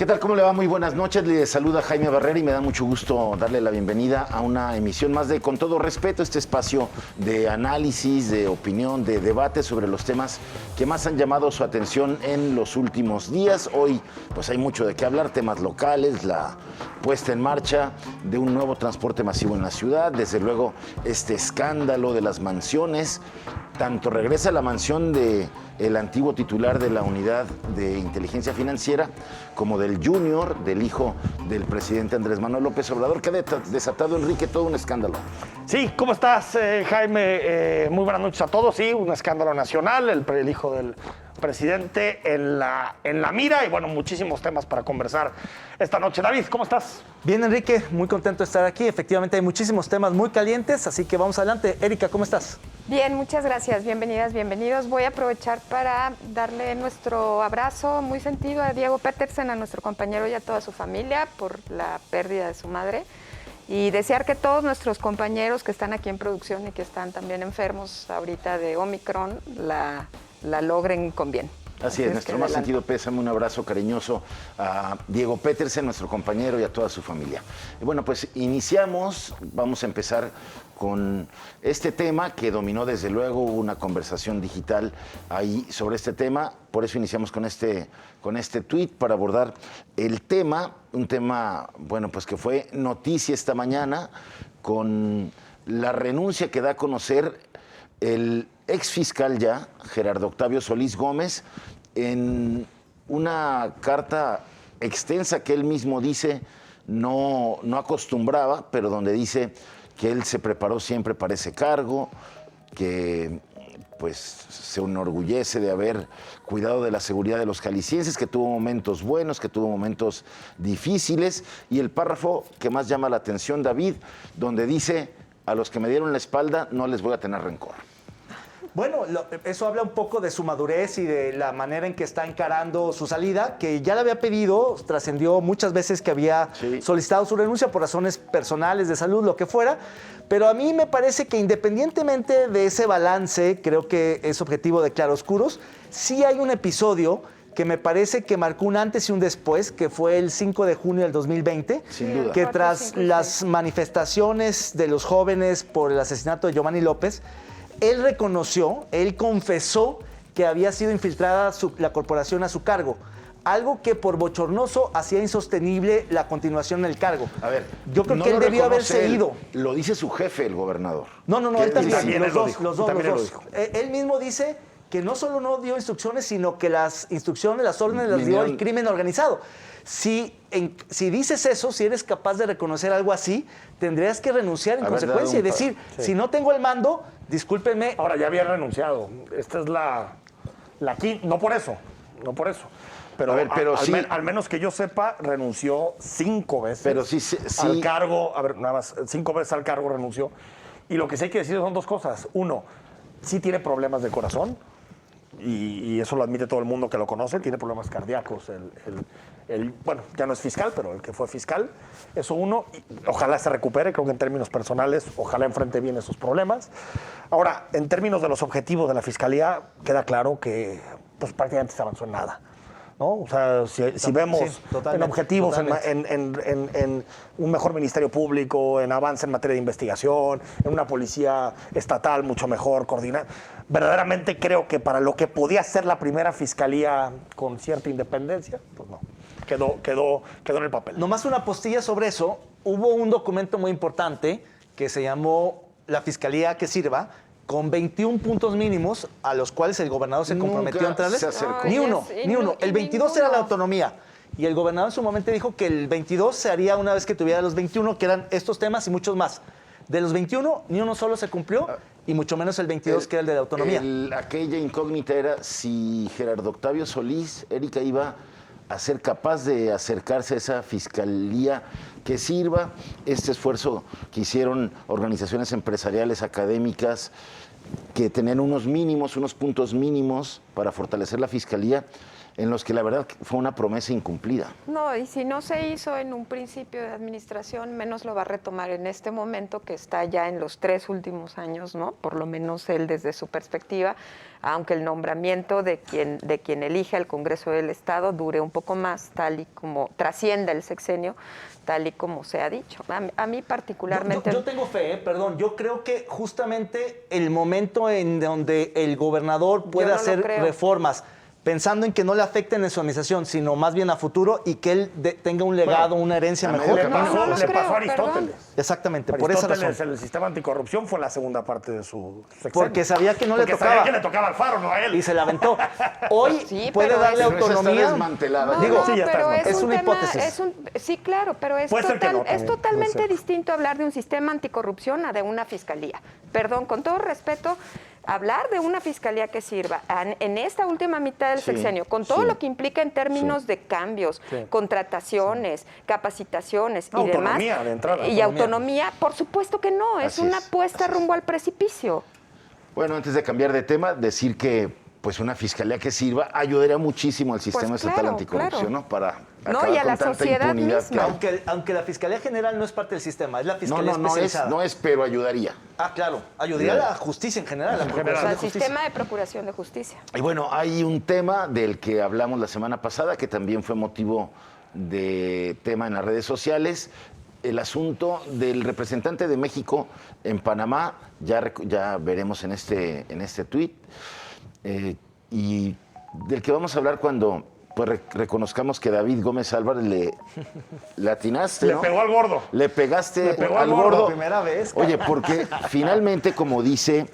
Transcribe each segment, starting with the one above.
¿Qué tal? ¿Cómo le va? Muy buenas noches. Le saluda Jaime Barrera y me da mucho gusto darle la bienvenida a una emisión más de Con Todo Respeto, este espacio de análisis, de opinión, de debate sobre los temas que más han llamado su atención en los últimos días. Hoy pues hay mucho de qué hablar, temas locales, la puesta en marcha de un nuevo transporte masivo en la ciudad, desde luego este escándalo de las mansiones. Tanto regresa la mansión del antiguo titular de la Unidad de Inteligencia Financiera como del Junior, del hijo del presidente Andrés Manuel López Obrador, que ha desatado, Enrique, todo un escándalo. Sí, ¿cómo estás, Jaime? Muy buenas noches a todos. Sí, un escándalo nacional, el hijo del presidente en la mira y bueno, muchísimos temas para conversar esta noche. David, ¿cómo estás? Bien, Enrique, muy contento de estar aquí. Efectivamente hay muchísimos temas muy calientes, así que vamos adelante. Erika, ¿cómo estás? Bien, muchas gracias. Bienvenidas, bienvenidos. Voy a aprovechar para darle nuestro abrazo muy sentido a Diego Petersen, a nuestro compañero y a toda su familia por la pérdida de su madre. Y desear que todos nuestros compañeros que están aquí en producción y que están también enfermos ahorita de Omicron la logren con bien. Así es, nuestro más sentido pésame, un abrazo cariñoso a Diego Petersen, nuestro compañero, y a toda su familia. Y bueno, pues iniciamos, vamos a empezar con este tema que dominó desde luego, hubo una conversación digital ahí sobre este tema, por eso iniciamos con este tuit para abordar el tema, un tema, bueno, pues que fue noticia esta mañana con la renuncia que da a conocer el ex fiscal ya, Gerardo Octavio Solís Gómez, en una carta extensa que él mismo dice no acostumbraba, pero donde dice que él se preparó siempre para ese cargo, que pues se enorgullece de haber cuidado de la seguridad de los jaliscienses, que tuvo momentos buenos, que tuvo momentos difíciles, y el párrafo que más llama la atención, David, donde dice: a los que me dieron la espalda no les voy a tener rencor. Bueno, eso habla un poco de su madurez y de la manera en que está encarando su salida, que ya le había pedido, trascendió muchas veces que había solicitado su renuncia por razones personales, de salud, lo que fuera, pero a mí me parece que independientemente de ese balance, creo que es objetivo de claroscuros, sí hay un episodio que me parece que marcó un antes y un después, que fue el 5 de junio del 2020, sin duda, que tras las manifestaciones de los jóvenes por el asesinato de Giovanni López, él reconoció, él confesó que había sido infiltrada la corporación a su cargo, algo que por bochornoso hacía insostenible la continuación del cargo. A ver, yo creo que él debió haberse ido. Lo dice su jefe, el gobernador. No, él también, los dos. Dijo. Él mismo dice que no solo no dio instrucciones, sino que las instrucciones, las órdenes las dio el crimen organizado. Si dices eso, si eres capaz de reconocer algo así, tendrías que renunciar en consecuencia y decir, si no tengo el mando, discúlpenme. Ahora, ya había renunciado. Esta es la quinta, no por eso. Pero, a ver, pero al menos que yo sepa, renunció 5 veces. Pero sí. Al cargo, 5 veces al cargo renunció. Y lo que sí hay que decir son 2 cosas. Uno, sí tiene problemas de corazón. Y eso lo admite todo el mundo que lo conoce, tiene problemas cardíacos. Bueno, ya no es fiscal, pero el que fue fiscal. Eso uno, y ojalá se recupere, creo que en términos personales, ojalá enfrente bien esos problemas. Ahora, en términos de los objetivos de la fiscalía, queda claro que pues, prácticamente se avanzó en nada, ¿no? O sea, si vemos en objetivos, en un mejor ministerio público, en avance en materia de investigación, en una policía estatal mucho mejor coordinada, verdaderamente creo que para lo que podía ser la primera fiscalía con cierta independencia, pues no, quedó en el papel. Nomás una postilla sobre eso, hubo un documento muy importante que se llamó La Fiscalía que Sirva, con 21 puntos mínimos a los cuales el gobernador se comprometió a entrarles. Se acercó. Ni uno. El 22 era la autonomía. Y el gobernador en su momento dijo que el 22 se haría una vez que tuviera los 21, que eran estos temas y muchos más. De los 21, ni uno solo se cumplió, y mucho menos el 22, que era el de la autonomía. Aquella incógnita era si Gerardo Octavio Solís, Erika, iba a ser capaz de acercarse a esa fiscalía que sirva. Este esfuerzo que hicieron organizaciones empresariales, académicas, que tenían unos puntos mínimos para fortalecer la fiscalía, en los que la verdad fue una promesa incumplida. No, y si no se hizo en un principio de administración, menos lo va a retomar en este momento que está ya en los 3 últimos años, ¿no? Por lo menos él desde su perspectiva, aunque el nombramiento de quien elige al Congreso del Estado dure un poco más, tal y como trascienda el sexenio, tal y como se ha dicho. A mí particularmente... Yo tengo fe, perdón. Yo creo que justamente el momento en donde el gobernador puede hacer reformas pensando en que no le afecten en su administración, sino más bien a futuro y que él tenga un legado, una herencia mejor. Le pasó a Aristóteles. Perdón. Exactamente, por esa razón. El sistema anticorrupción fue la segunda parte de su sexenio. Porque sabía que no le tocaba. Sabía que le tocaba al Faro, no a él. Y se la aventó. Hoy Sí, puede pero darle eso autonomía. Está desmantelada. No, Digo, no, sí, ya está pero desmantelado. es una hipótesis. Sí, claro, pero es, Puede ser que no, es también, totalmente puede ser. distinto hablar de un sistema anticorrupción a de una fiscalía. Perdón, con todo respeto, hablar de una fiscalía que sirva en esta última mitad del sexenio, con todo lo que implica en términos de cambios, contrataciones, capacitaciones y demás. Autonomía de entrada. Y autonomía, por supuesto que no, es Así una es, apuesta rumbo al precipicio. Bueno, antes de cambiar de tema, decir que pues una fiscalía que sirva ayudaría muchísimo al sistema Pues estatal claro, anticorrupción, claro. ¿no? Para No, acabar y a con la tanta sociedad impunidad misma. que hay. Aunque la Fiscalía General no es parte del sistema, es la Fiscalía especializada. No es, pero ayudaría. Ah, claro. Ayudaría a la justicia en general, a la O Procuración sea, de el Justicia. sistema de procuración de justicia. Y bueno, hay un tema del que hablamos la semana pasada, que también fue motivo de tema en las redes sociales, el asunto del representante de México en Panamá, ya veremos en este tuit, y del que vamos a hablar cuando pues, reconozcamos que David Gómez Álvarez le atinaste, ¿no? Le pegó al gordo. Le pegaste Le pegó al al gordo. gordo. Primera vez. Oye, porque finalmente, como dice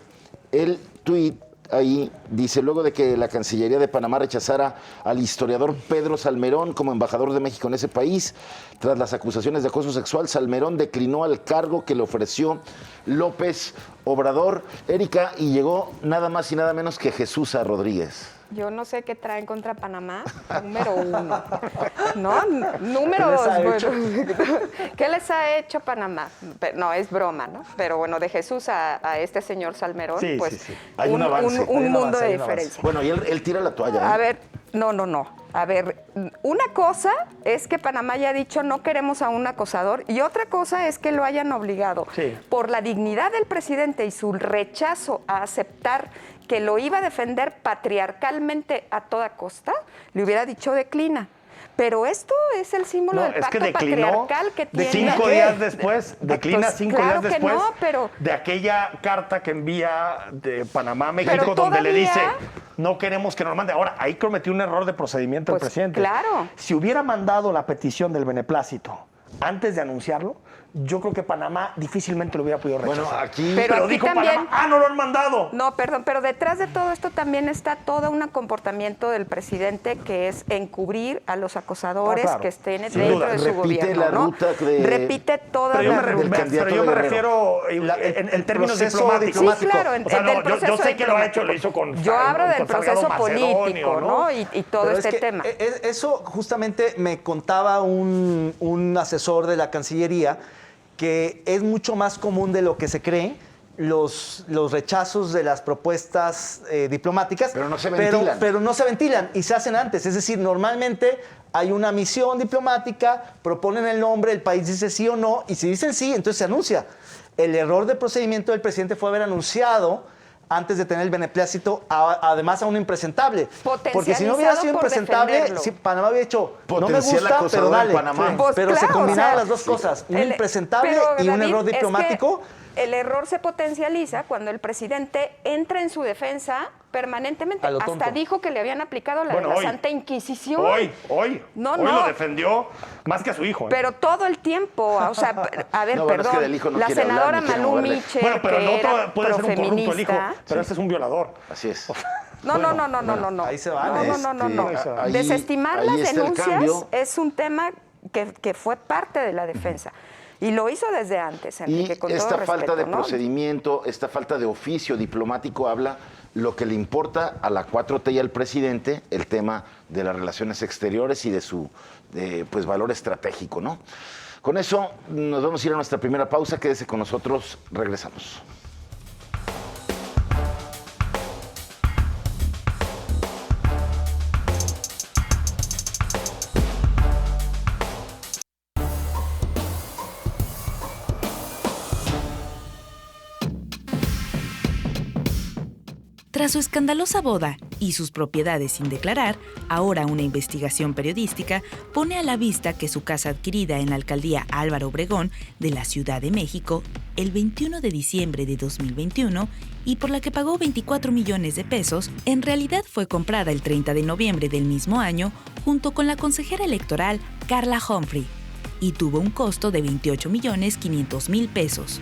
el tuit, ahí dice, luego de que la Cancillería de Panamá rechazara al historiador Pedro Salmerón como embajador de México en ese país, tras las acusaciones de acoso sexual, Salmerón declinó al cargo que le ofreció López Obrador, Erika, y llegó nada más y nada menos que Jesús Rodríguez. Yo no sé qué traen contra Panamá, número 1. ¿No? Número ¿Qué les 2. ha Bueno. ¿Qué les ha hecho Panamá? No, es broma, ¿no? Pero bueno, de Jesús a este señor Salmerón, Sí, pues sí, sí. Hay un avance, hay un un mundo avance, de hay un avance. diferencia. Bueno, y él tira la toalla. ¿eh? A ver, no. A ver, una cosa es que Panamá haya dicho no queremos a un acosador y otra cosa es que lo hayan obligado Sí. por la dignidad del presidente y su rechazo a aceptar que lo iba a defender patriarcalmente a toda costa, le hubiera dicho declina. Pero esto es el símbolo del pacto patriarcal que tiene. 5 días después, declina Pues, 5 claro días que después no, pero- de aquella carta que envía de Panamá a México, Pero donde le todavía- dice, no queremos que nos mande. Ahora, ahí cometió un error de procedimiento Pues, el presidente. claro. Si hubiera mandado la petición del beneplácito antes de anunciarlo, yo creo que Panamá difícilmente lo hubiera podido rechazar. Bueno, aquí... Pero aquí dijo también- Panamá, no lo han mandado. No, perdón, pero detrás de todo esto también está todo un comportamiento del presidente que es encubrir a los acosadores claro. que estén Sin dentro duda. de su Repite gobierno, la ¿no? ruta de- Repite toda Pero yo, la me, del ruta. candidato pero yo me Guerrero. refiero en términos proceso diplomáticos. diplomático. Sí, claro, O sea, del no, proceso yo sé que lo ha diplomático. hecho, lo hizo con Yo hablo del con Salgado proceso Macedonio, político, ¿no? Y todo Pero este es que tema. Eso justamente me contaba un asesor de la Cancillería que es mucho más común de lo que se cree los rechazos de las propuestas diplomáticas. Pero no se ventilan. Pero no se ventilan y se hacen antes. Es decir, normalmente hay una misión diplomática, proponen el nombre, el país dice sí o no, y si dicen sí, entonces se anuncia. El error de procedimiento del presidente fue haber anunciado antes de tener el beneplácito, además a un impresentable. Porque si no hubiera sido por impresentable, defenderlo. si Panamá había hecho, no me Potencial gusta, acosador pero en dale. Panamá. Sí. Pues Pero se claro, combinaron o sea, las dos cosas, un el- impresentable pero, y un David, error es que diplomático. el error se potencializa cuando el presidente entra en su defensa permanentemente. A lo Hasta tonto. dijo que le habían aplicado la Bueno, de la hoy. Santa Inquisición. Hoy No, lo defendió más que a su hijo. ¿eh? Pero todo el tiempo, o sea, a ver, No, bueno, es que perdón, del hijo no la quiere hablar, senadora ni quiere Malú moverle. Miche, Bueno, pero que el otro era puede ser un corrupto el hijo, profeminista. pero este es un violador. Así es. No. Ahí se van, No. ahí- Desestimar ahí las está el denuncias cambio. es un tema que fue parte de la defensa. Y lo hizo desde antes, Y Enrique, con esta todo falta de respeto, ¿no? procedimiento, esta falta de oficio diplomático habla lo que le importa a la 4T y al presidente, el tema de las relaciones exteriores y de su pues, valor estratégico, ¿no? Con eso nos vamos a ir a nuestra primera pausa. Quédese con nosotros, regresamos. Tras su escandalosa boda y sus propiedades sin declarar, ahora una investigación periodística pone a la vista que su casa adquirida en la alcaldía Álvaro Obregón de la Ciudad de México el 21 de diciembre de 2021 y por la que pagó 24 millones de pesos, en realidad fue comprada el 30 de noviembre del mismo año junto con la consejera electoral Carla Humphrey y tuvo un costo de 28.500.000 pesos.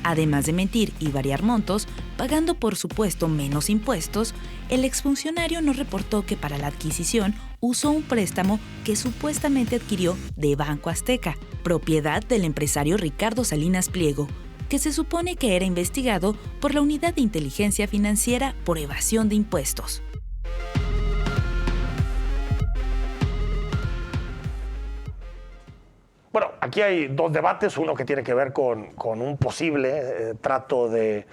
Además de mentir y variar montos, pagando por supuesto menos impuestos, el exfuncionario nos reportó que para la adquisición usó un préstamo que supuestamente adquirió de Banco Azteca, propiedad del empresario Ricardo Salinas Pliego, que se supone que era investigado por la Unidad de Inteligencia Financiera por evasión de impuestos. Bueno, aquí hay dos debates, uno que tiene que ver con un posible trato de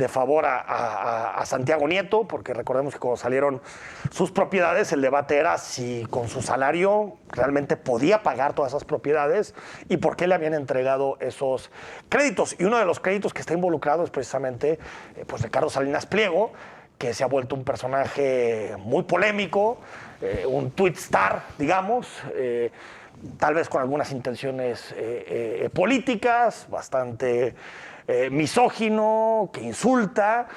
favor a Santiago Nieto, porque recordemos que cuando salieron sus propiedades, el debate era si con su salario realmente podía pagar todas esas propiedades y por qué le habían entregado esos créditos. Y uno de los créditos que está involucrado es precisamente pues Ricardo Salinas Pliego, que se ha vuelto un personaje muy polémico, un tweet star, digamos, tal vez con algunas intenciones políticas, bastante misógino, que insulta,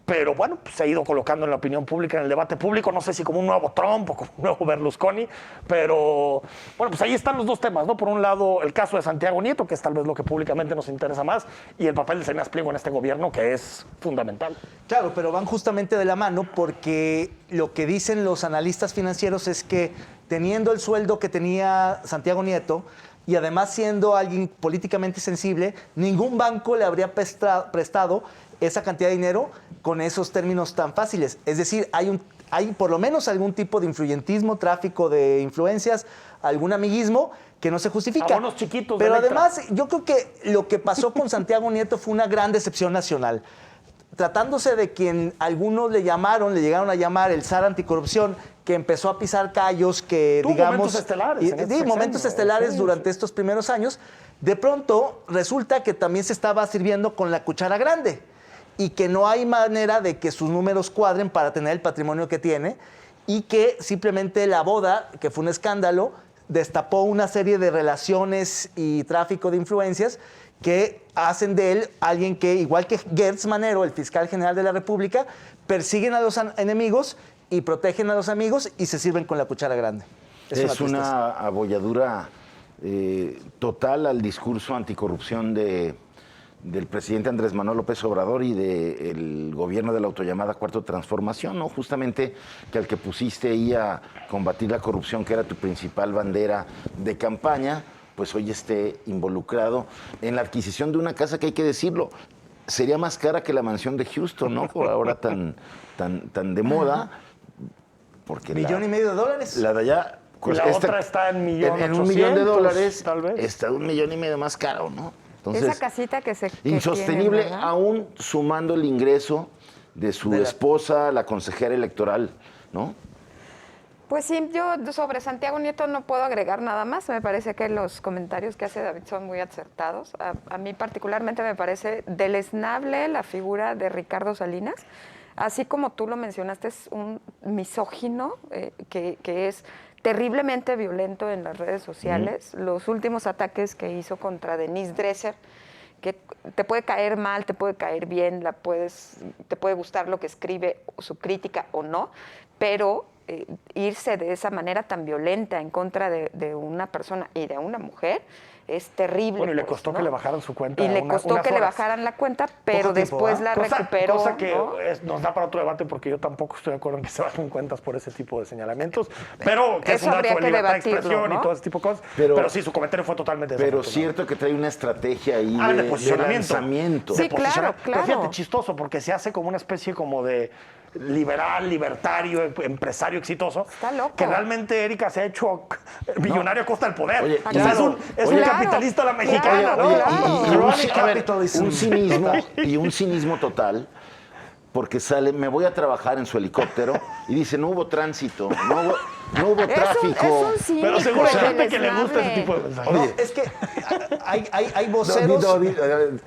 pero bueno, pues se ha ido colocando en la opinión pública, en el debate público, no sé si como un nuevo Trump o como un nuevo Berlusconi, pero bueno, pues ahí están los dos temas, ¿no? Por un lado, el caso de Santiago Nieto, que es tal vez lo que públicamente nos interesa más, y el papel de Salinas Pliego en este gobierno, que es fundamental. Claro, pero van justamente de la mano porque lo que dicen los analistas financieros es que teniendo el sueldo que tenía Santiago Nieto y además siendo alguien políticamente sensible, ningún banco le habría prestado esa cantidad de dinero con esos términos tan fáciles. Es decir, hay por lo menos algún tipo de influyentismo, tráfico de influencias, algún amiguismo que no se justifica. Abonos chiquitos. Pero además, yo creo que lo que pasó con Santiago Nieto fue una gran decepción nacional. Tratándose de quien algunos le llegaron a llamar el zar anticorrupción, que empezó a pisar callos, que Tuvo digamos... momentos estelares. Momentos estelares durante estos primeros años. De pronto resulta que también se estaba sirviendo con la cuchara grande y que no hay manera de que sus números cuadren para tener el patrimonio que tiene y que simplemente la boda, que fue un escándalo, destapó una serie de relaciones y tráfico de influencias que hacen de él alguien que, igual que Gertz Manero, el fiscal general de la República, persiguen a los enemigos y protegen a los amigos y se sirven con la cuchara grande. Es una abolladura total al discurso anticorrupción del presidente Andrés Manuel López Obrador y del gobierno de la autollamada Cuarta Transformación, ¿no? Justamente que al que pusiste ahí a combatir la corrupción, que era tu principal bandera de campaña, pues hoy esté involucrado en la adquisición de una casa que, hay que decirlo, sería más cara que la mansión de Houston, ¿no? Por ahora tan de moda. Porque $1.500.000. La de allá... Pues la otra está en $1.800.000, tal vez. Está $1.500.000 más caro, ¿no? Entonces, esa casita que insostenible, tienen, aún sumando el ingreso de su esposa, la consejera electoral, ¿no? Pues sí, yo sobre Santiago Nieto no puedo agregar nada más. Me parece que los comentarios que hace David son muy acertados. A mí particularmente me parece deleznable la figura de Ricardo Salinas. Así como tú lo mencionaste, es un misógino que es terriblemente violento en las redes sociales. Los últimos ataques que hizo contra Denise Dresser, que te puede caer mal, te puede caer bien, te puede gustar lo que escribe, su crítica o no, pero irse de esa manera tan violenta en contra de una persona y de una mujer es terrible. Bueno, y le costó que le bajaran su cuenta. Y le costó que le bajaran la cuenta, pero después la recuperó. Cosa que ¿no? nos da para otro debate, porque yo tampoco estoy de acuerdo en que se bajen cuentas por ese tipo de señalamientos, pero que es un dato de libertad de expresión, ¿no? Y todo ese tipo de cosas. Pero sí, su comentario fue totalmente desafortunado. Pero cierto que trae una estrategia ahí de posicionamiento. Lanzamiento. Sí, claro. Pero fíjate, chistoso, porque se hace como una especie como de liberal, libertario, empresario exitoso. Está loco. Que realmente Erika se ha hecho millonario a costa del poder. Oye, es un capitalista a la mexicana, un cinismo total, porque sale, me voy a trabajar en su helicóptero y dice, no hubo tránsito, no hubo tráfico. Es un cínico, Pero seguro hay gente el que le gusta ese desmadre. tipo de mensajes. No, es que hay voceros.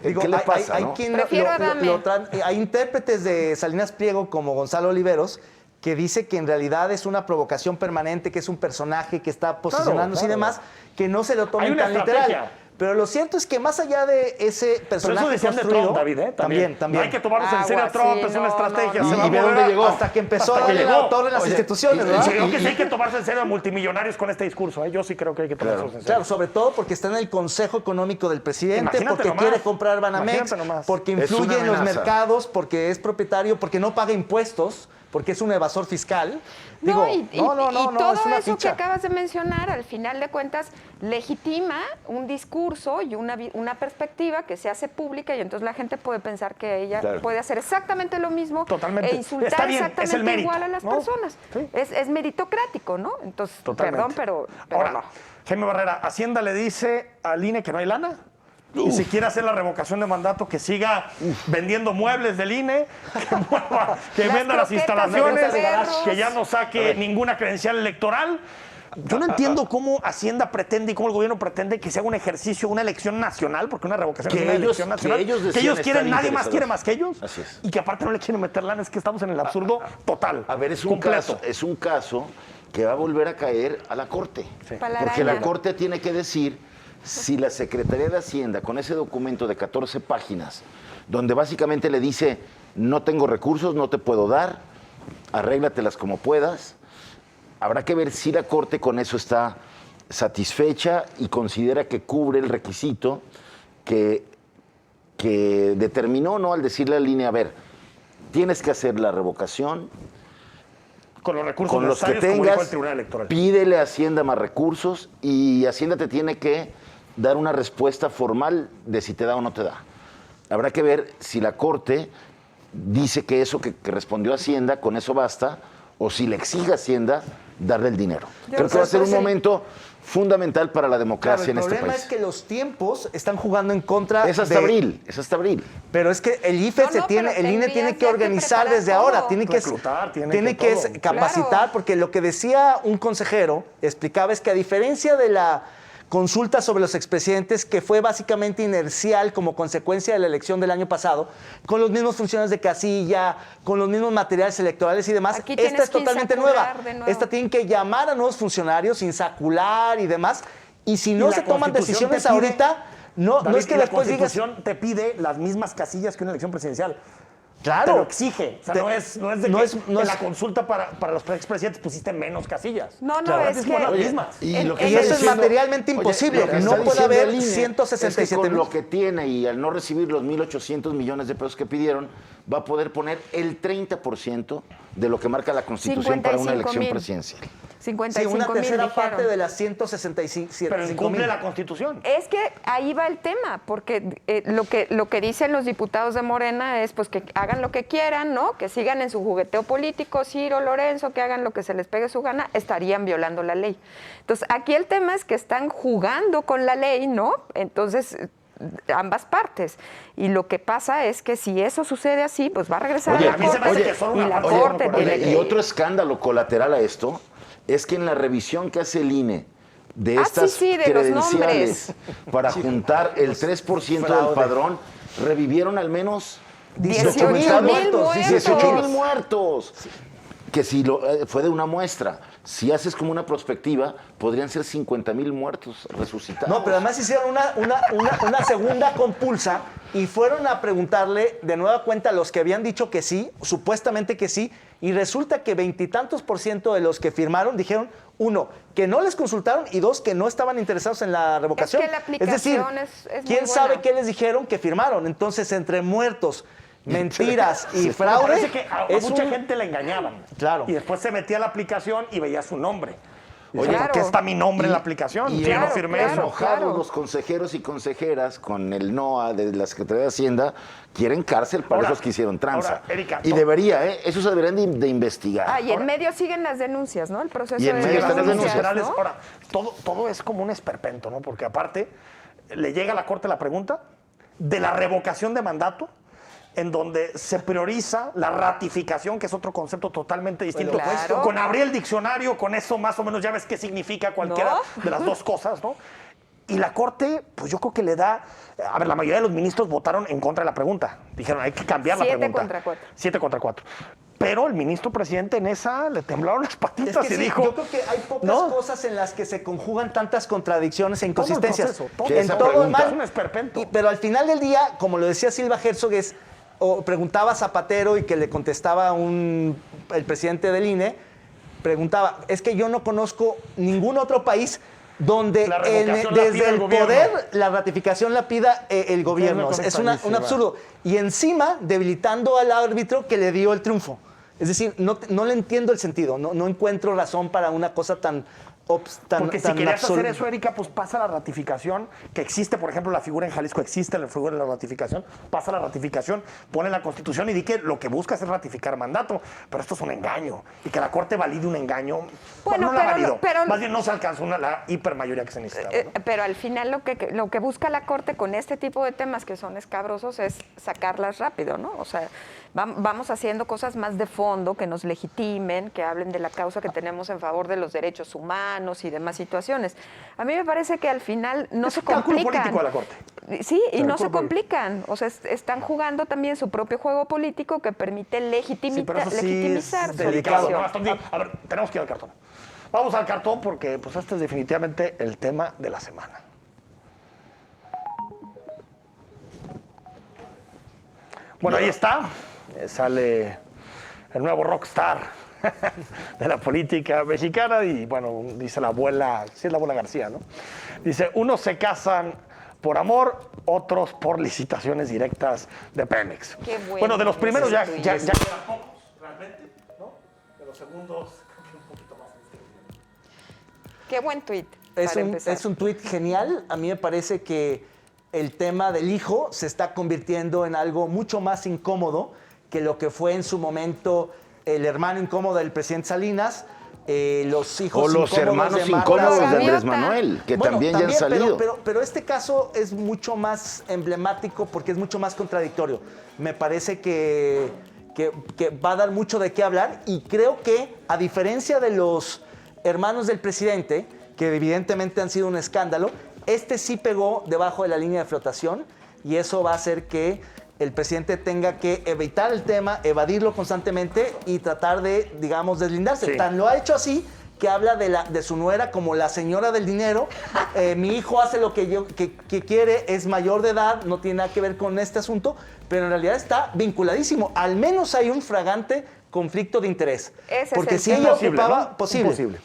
¿Qué le pasa, hay no? quien Prefiero a Adame. hay intérpretes de Salinas Pliego como Gonzalo Oliveros que dice que en realidad es una provocación permanente, que es un personaje que está posicionándose claro. y demás, que no se lo Hay tomen una tan estrategia. literal. Pero lo cierto es que más allá de ese Pero personaje eso decían de construido, Trump, David, ¿eh? también. No hay que tomarnos en serio a Agua, Trump, sí, es una no, estrategia. no, se no. va a ¿Y ve mover dónde llegó? hasta que empezó Hasta a que darle llegó. la torre en las Oye, instituciones, ¿verdad? Yo creo que sí hay que tomarse en serio a multimillonarios con este discurso. Yo sí creo que hay que tomarse en serio. Claro, sobre todo porque está en el Consejo Económico del Presidente, Imagínate porque nomás. quiere comprar Banamex, Imagínate nomás. porque Es influye una en los amenaza. mercados, porque es propietario, porque no paga impuestos, porque es un evasor fiscal. No, Digo, y todo es una eso que ficha. acabas de mencionar, al final de cuentas, legitima un discurso y una perspectiva que se hace pública y entonces la gente puede pensar que ella Claro. puede hacer exactamente lo mismo Totalmente. e insultar Está bien, es el exactamente mérito, igual a las ¿no? personas. Sí. Es meritocrático, ¿no? Entonces, Totalmente. perdón, pero Ahora, no. Jaime Barrera, Hacienda le dice al INE que no hay lana. Y si quiere hacer la revocación de mandato, que siga vendiendo muebles del INE, que Las venda las croquetas instalaciones, de perros. que ya no saque ninguna credencial electoral. Yo no entiendo cómo Hacienda pretende y cómo el gobierno pretende que se haga un ejercicio, una elección nacional, porque una revocación Que es una ellos- elección nacional. que ellos decían quieren, estar nadie más interesados. quiere más que ellos. Así es. Y que aparte no le quieren meter lana, es que estamos en el absurdo total. A ver, es un caso que va a volver a caer a la Corte. Para la Porque la araña. Corte tiene que decir si la Secretaría de Hacienda, con ese documento de 14 páginas, donde básicamente le dice, no tengo recursos, no te puedo dar, arréglatelas como puedas, habrá que ver si la Corte con eso está satisfecha y considera que cubre el requisito que determinó, ¿no? Al decirle al INE, a ver, tienes que hacer la revocación, Con los recursos con los que necesarios, como dijo tengas, el Tribunal Electoral. pídele a Hacienda más recursos y Hacienda te tiene que dar una respuesta formal de si te da o no te da. Habrá que ver si la Corte dice que eso que respondió Hacienda, con eso basta, o si le exige a Hacienda darle el dinero. Yo Creo que va a ser un pues, momento fundamental para la Claro, democracia el en este problema país. es que los tiempos están jugando en contra Es hasta de... abril, es hasta abril. Pero es que el IFE No, el INE pero tiene tendrías que ya que organizar preparar desde ahora, todo. tiene que Reclutar, tiene que todo. capacitar, Claro. porque lo que decía un consejero, explicaba, es que a diferencia de la consulta sobre los expresidentes, que fue básicamente inercial como consecuencia de la elección del año pasado, con los mismos funcionarios de casilla, con los mismos materiales electorales y demás, Aquí esta tienes es que totalmente insacular nueva. de nuevo. Esta tienen que llamar a nuevos funcionarios, insacular y demás, y si no Y la se toman Constitución decisiones te pide- ahorita, no David, es que y la después digas... Constitución te pide las mismas casillas que una elección presidencial. Claro. Te lo exige. O sea, Te- no es de no que es- no en es- la consulta para los expresidentes pusiste menos casillas. No, Claro. es que... Las Oye, mismas. y lo que Y está eso es diciendo- materialmente Oye, imposible. lo que No está puede diciendo haber el INE 167 es que con mil. lo que tiene y al no recibir los 1.800 millones de pesos que pidieron, va a poder poner el 30% de lo que marca la Constitución para una 55,000. elección presidencial. Sí, 55 una tercera mil parte dijeron. de las 167 Pero incumple mil. la Constitución. Es que ahí va el tema, porque lo que dicen los diputados de Morena es pues que hagan lo que quieran, ¿no? Que sigan en su jugueteo político, Ciro, Lorenzo, que hagan lo que se les pegue su gana, estarían violando la ley. Entonces, aquí el tema es que están jugando con la ley, ¿no? Entonces, ambas partes. Y lo que pasa es que si eso sucede así, pues va a regresar Oye, a la a mí se me hace Corte. que son Y una la parte, Corte oye, tiene Oye, que... y otro escándalo colateral a esto es que en la revisión que hace el INE de Ah, estas sí, de los credenciales para juntar el 3% del Fraude. padrón, revivieron al menos 18,000 muertos. 18,000 muertos. Que si fue de una muestra. Si haces como una prospectiva, podrían ser 50,000 muertos resucitados. No, pero además hicieron una segunda compulsa y fueron a preguntarle de nueva cuenta a los que habían dicho que sí, supuestamente que sí, y resulta que 20 y tantos % de los que firmaron dijeron, uno, que no les consultaron y dos, que no estaban interesados en la revocación. Es que la aplicación es muy ¿quién buena. sabe qué les dijeron que firmaron? Entonces, entre muertos, mentiras y Me fraude, parece que a es mucha un- gente la engañaban. Claro. Y después se metía a la aplicación y veía su nombre. Oye, Oye, ¿por qué claro. está mi nombre en la aplicación? Y Yo no Claro, firmé claro. eso. enojados los consejeros y consejeras con el NOA de la Secretaría de Hacienda, quieren cárcel para Ahora, esos que hicieron tranza. ahora, Erika, y debería, eso se deberían de investigar. Ah, y en medio siguen las denuncias, ¿no? El proceso Y en de medio están las denuncias, Federales. ¿no? Ahora, todo es como un esperpento, ¿no? Porque aparte, le llega a la Corte la pregunta de la revocación de mandato en donde se prioriza la ratificación, que es otro concepto totalmente distinto. Claro. Con abrir el diccionario, con eso más o menos ya ves qué significa cualquiera de las dos cosas, ¿no? Y la Corte, pues yo creo que le da... A ver, la mayoría de los ministros votaron en contra de la pregunta. Dijeron, hay que cambiar la pregunta. 7 contra 4. Pero el ministro presidente en esa le temblaron las patitas y dijo... Yo creo que hay pocas cosas en las que se conjugan tantas contradicciones e inconsistencias. En todo el mal. Es un esperpento. Pero al final del día, como lo decía Silva Herzog, o preguntaba Zapatero y que le contestaba el presidente del INE, preguntaba, es que yo no conozco ningún otro país donde desde el poder la ratificación la pida el gobierno. Es un absurdo. Y encima debilitando al árbitro que le dio el triunfo. Es decir, no le entiendo el sentido, no encuentro razón para una cosa tan porque si querías hacer eso, Erika, pues pasa la ratificación, que existe, por ejemplo, la figura en Jalisco, existe la figura de la ratificación, pasa la ratificación, pone la Constitución y di que lo que buscas es ratificar mandato, pero esto es un engaño, y que la Corte valide un engaño, bueno, no la validó, más bien no se alcanzó la hipermayoría que se necesitaba. ¿No? Pero al final lo que busca la Corte con este tipo de temas que son escabrosos es sacarlas rápido, ¿no? O sea, vamos haciendo cosas más de fondo que nos legitimen, que hablen de la causa que tenemos en favor de los derechos humanos y demás situaciones. A mí me parece que al final no se complican. Es político de la Corte. Sí, y no se complican. O sea, están jugando también su propio juego político que permite legitimizar su delicado. A ver, tenemos que ir al cartón. Vamos al cartón porque pues este es definitivamente el tema de la semana. Bueno, ahí está. Sale el nuevo rockstar de la política mexicana y, bueno, dice la abuela, sí es la abuela García, ¿no? Dice, unos se casan por amor, otros por licitaciones directas de Pemex. Qué bueno, de los primeros ya quedan pocos, realmente, ¿no? De los segundos, un poquito más. Qué buen tuit. Es un tuit genial. A mí me parece que el tema del hijo se está convirtiendo en algo mucho más incómodo que lo que fue en su momento el hermano incómodo del presidente Salinas, los hijos o los hermanos incómodos de Andrés Manuel, que también ya han salido. Pero este caso es mucho más emblemático porque es mucho más contradictorio. Me parece que va a dar mucho de qué hablar y creo que, a diferencia de los hermanos del presidente, que evidentemente han sido un escándalo, este sí pegó debajo de la línea de flotación y eso va a hacer que el presidente tenga que evitar el tema, evadirlo constantemente y tratar de, digamos, deslindarse. Sí. Tan lo ha hecho así que habla de su nuera como la señora del dinero. Mi hijo hace lo que quiere, es mayor de edad, no tiene nada que ver con este asunto, pero en realidad está vinculadísimo. Al menos hay un fragante conflicto de interés. Porque si ella ocupaba... Posible.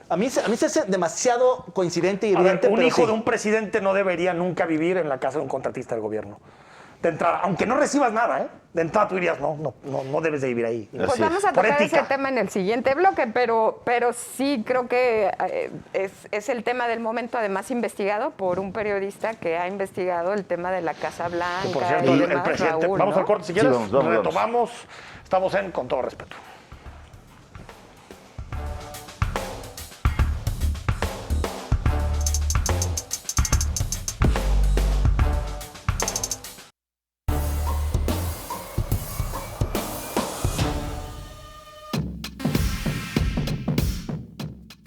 A mí se hace demasiado coincidente y evidente. Un hijo de un presidente no debería nunca vivir en la casa de un contratista del gobierno. De entrada, aunque no recibas nada, de entrada tú dirías, no debes de vivir ahí. Pues vamos a tocar ese tema en el siguiente bloque, pero sí creo que es el tema del momento, además investigado por un periodista que ha investigado el tema de la Casa Blanca. Que por cierto, el presidente, Raúl, vamos al corte si quieres, sí, vamos. Retomamos, estamos en Con Todo Respeto.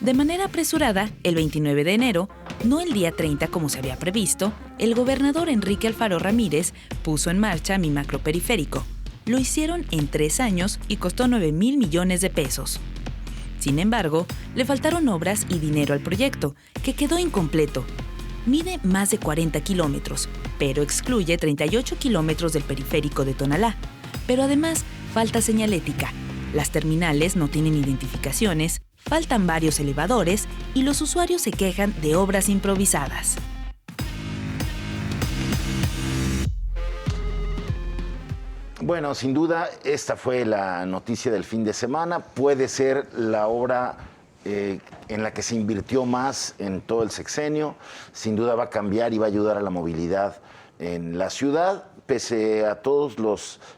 De manera apresurada, el 29 de enero, no el día 30 como se había previsto, el gobernador Enrique Alfaro Ramírez puso en marcha Mi Macroperiférico. Lo hicieron en 3 años y costó 9,000 millones de pesos. Sin embargo, le faltaron obras y dinero al proyecto, que quedó incompleto. Mide más de 40 kilómetros, pero excluye 38 kilómetros del periférico de Tonalá. Pero además, falta señalética. Las terminales no tienen identificaciones, faltan varios elevadores y los usuarios se quejan de obras improvisadas. Bueno, sin duda, esta fue la noticia del fin de semana. Puede ser la obra en la que se invirtió más en todo el sexenio. Sin duda va a cambiar y va a ayudar a la movilidad en la ciudad. Pese a todas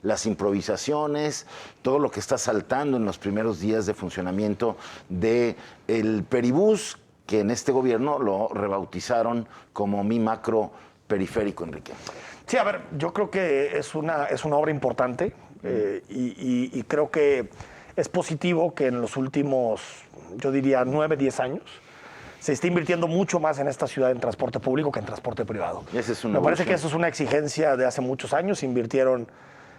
las improvisaciones, todo lo que está saltando en los primeros días de funcionamiento del Peribús, que en este gobierno lo rebautizaron como Mi Macro periférico, Enrique? Sí, a ver, yo creo que es una obra importante y creo que es positivo que en los últimos, yo diría, 9, 10 años, se está invirtiendo mucho más en esta ciudad en transporte público que en transporte privado. Esa es una Me parece evolución. que eso es una exigencia de hace muchos años. Invirtieron,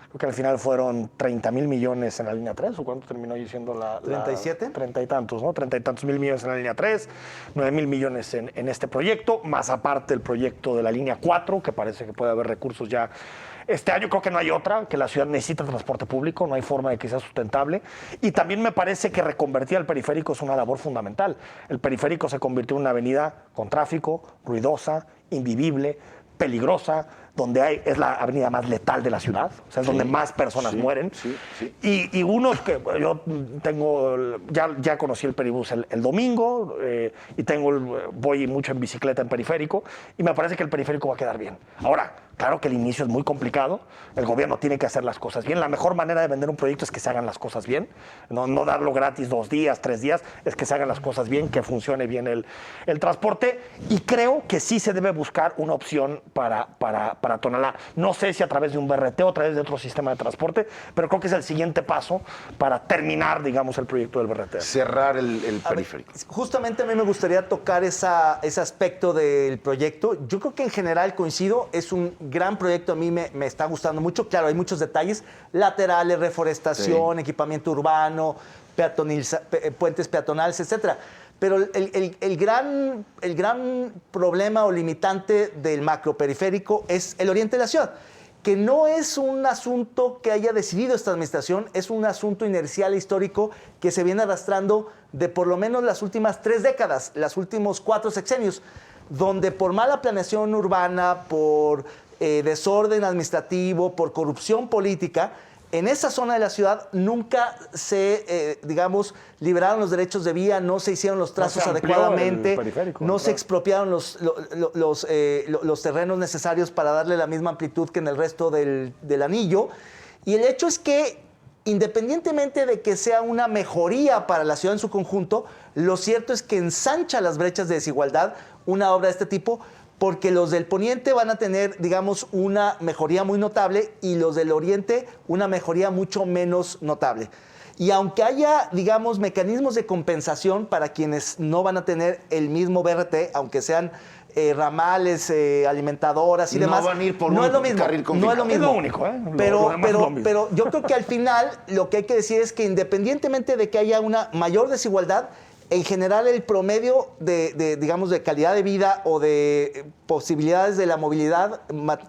creo que al final fueron 30,000 millones en la línea 3, ¿o cuánto terminó diciendo la... 37. 30 y tantos, ¿no? 30 y tantos mil millones en la línea 3, 9,000 millones en este proyecto, más aparte el proyecto de la línea 4, que parece que puede haber recursos ya. Este año creo que no hay otra, que la ciudad necesita transporte público, no hay forma de que sea sustentable. Y también me parece que reconvertir al periférico es una labor fundamental. El periférico se convirtió en una avenida con tráfico, ruidosa, invivible, peligrosa, donde es la avenida más letal de la ciudad, o sea, es donde más personas mueren. Y unos que yo tengo, ya conocí el Peribús el domingo y voy mucho en bicicleta en periférico y me parece que el periférico va a quedar bien. Ahora, claro que el inicio es muy complicado, el gobierno tiene que hacer las cosas bien. La mejor manera de vender un proyecto es que se hagan las cosas bien, no darlo gratis 2 días, 3 días, es que se hagan las cosas bien, que funcione bien el transporte, y creo que sí se debe buscar una opción para Tonalá. No sé si a través de un BRT o a través de otro sistema de transporte, pero creo que es el siguiente paso para terminar, digamos, el proyecto del BRT. Cerrar el periférico. Justamente a mí me gustaría tocar ese aspecto del proyecto. Yo creo que en general coincido, es un gran proyecto, a mí me está gustando mucho. Claro, hay muchos detalles, laterales, reforestación, equipamiento urbano, puentes peatonales, etcétera. Pero el gran problema o limitante del macroperiférico es el oriente de la ciudad, que no es un asunto que haya decidido esta administración, es un asunto inercial histórico que se viene arrastrando de por lo menos las últimas 3 décadas, los últimos 4 sexenios, donde por mala planeación urbana, por desorden administrativo, por corrupción política, en esa zona de la ciudad nunca se, liberaron los derechos de vía, no se hicieron los trazos adecuadamente, no se expropiaron los terrenos necesarios para darle la misma amplitud que en el resto del anillo. Y el hecho es que, independientemente de que sea una mejoría para la ciudad en su conjunto, lo cierto es que ensancha las brechas de desigualdad una obra de este tipo, porque los del poniente van a tener, una mejoría muy notable y los del oriente una mejoría mucho menos notable. Y aunque haya, mecanismos de compensación para quienes no van a tener el mismo BRT, aunque sean ramales, alimentadoras y demás, no van a ir por no un es lo mismo, carril complicado. no es lo mismo. Es lo único, ¿eh? Pero yo creo que al final lo que hay que decir es que independientemente de que haya una mayor desigualdad, en general el promedio de calidad de vida o de posibilidades de la movilidad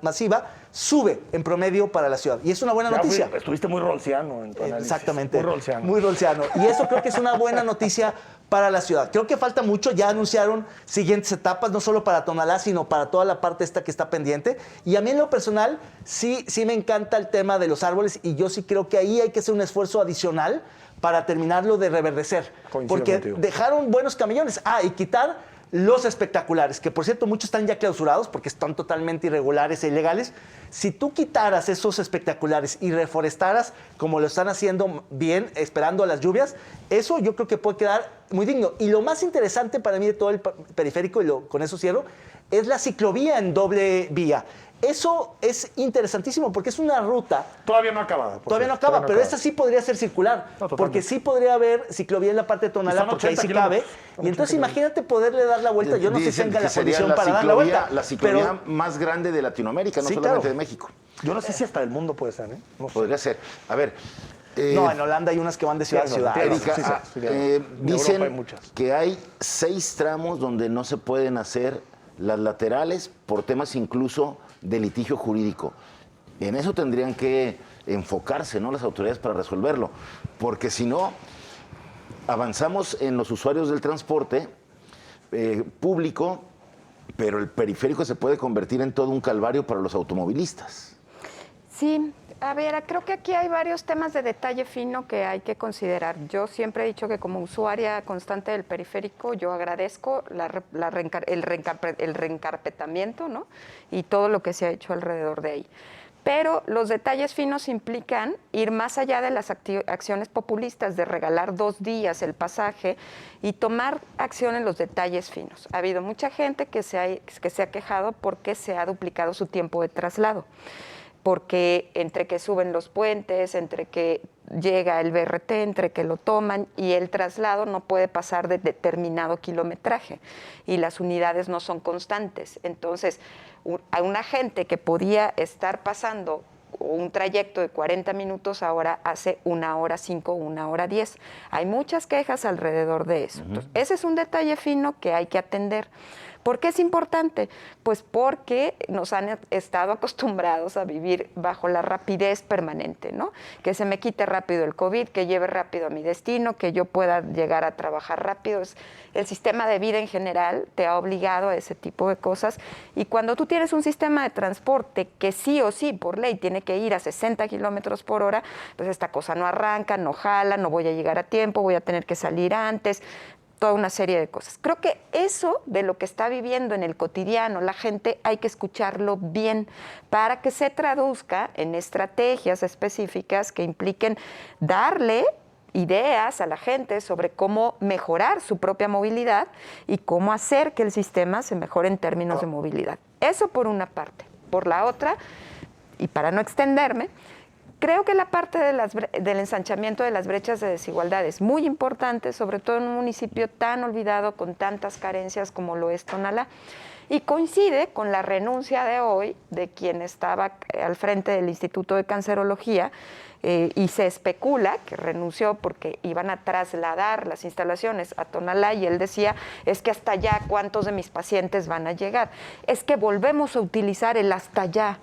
masiva sube en promedio para la ciudad. Y es una buena noticia. Estuviste muy rolsiano en tu análisis. Exactamente. Muy rolsiano. Y eso creo que es una buena noticia para la ciudad. Creo que falta mucho. Ya anunciaron siguientes etapas, no solo para Tonalá, sino para toda la parte esta que está pendiente. Y a mí en lo personal sí me encanta el tema de los árboles y yo sí creo que ahí hay que hacer un esfuerzo adicional para terminarlo de reverdecer. Coincido porque contigo. Dejaron buenos camellones. Y quitar los espectaculares, que por cierto muchos están ya clausurados porque están totalmente irregulares e ilegales. Si tú quitaras esos espectaculares y reforestaras como lo están haciendo bien, esperando a las lluvias, eso yo creo que puede quedar muy digno. Y lo más interesante para mí de todo el periférico, y con eso cierro, es la ciclovía en doble vía. Eso es interesantísimo porque es una ruta... Todavía no acaba. Todavía no acaba, pero esta sí podría ser circular. Porque sí podría haber ciclovía en la parte de Tonalá, porque ahí sí cabe. Y entonces imagínate poderle dar la vuelta. Yo no sé si tenga la condición para dar la vuelta. La ciclovía más grande de Latinoamérica, no solamente de México. Yo no sé si hasta del mundo puede ser, ¿eh? No sé. Podría ser. A ver... no, en Holanda hay unas que van de ciudad a ciudad. Erika, dicen que hay 6 tramos donde no se pueden hacer las laterales por temas incluso de litigio jurídico. En eso tendrían que enfocarse, ¿no?, las autoridades para resolverlo, porque si no, avanzamos en los usuarios del transporte público, pero el periférico se puede convertir en todo un calvario para los automovilistas. Sí, a ver, creo que aquí hay varios temas de detalle fino que hay que considerar. Yo siempre he dicho que como usuaria constante del periférico, yo agradezco el reencarpetamiento, ¿no?, y todo lo que se ha hecho alrededor de ahí. Pero los detalles finos implican ir más allá de las acciones populistas, de regalar 2 días el pasaje y tomar acción en los detalles finos. Ha habido mucha gente que se ha quejado porque se ha duplicado su tiempo de traslado, porque entre que suben los puentes, entre que llega el BRT, entre que lo toman y el traslado no puede pasar de determinado kilometraje y las unidades no son constantes. Entonces, a una gente que podía estar pasando un trayecto de 40 minutos ahora hace 1 hora 5, 1 hora 10. Hay muchas quejas alrededor de eso. Entonces, ese es un detalle fino que hay que atender. ¿Por qué es importante? Pues porque nos han estado acostumbrados a vivir bajo la rapidez permanente, ¿no? Que se me quite rápido el COVID, que lleve rápido a mi destino, que yo pueda llegar a trabajar rápido. El sistema de vida en general te ha obligado a ese tipo de cosas. Y cuando tú tienes un sistema de transporte que sí o sí, por ley, tiene que ir a 60 kilómetros por hora, pues esta cosa no arranca, no jala, no voy a llegar a tiempo, voy a tener que salir antes, toda una serie de cosas. Creo que eso de lo que está viviendo en el cotidiano la gente hay que escucharlo bien para que se traduzca en estrategias específicas que impliquen darle ideas a la gente sobre cómo mejorar su propia movilidad y cómo hacer que el sistema se mejore en términos de movilidad. Eso por una parte. Por la otra, y para no extenderme, creo que la parte del ensanchamiento de las brechas de desigualdad es muy importante, sobre todo en un municipio tan olvidado, con tantas carencias como lo es Tonalá. Y coincide con la renuncia de hoy de quien estaba al frente del Instituto de Cancerología, y se especula que renunció porque iban a trasladar las instalaciones a Tonalá y él decía, es que hasta allá, ¿cuántos de mis pacientes van a llegar? Es que volvemos a utilizar el hasta allá,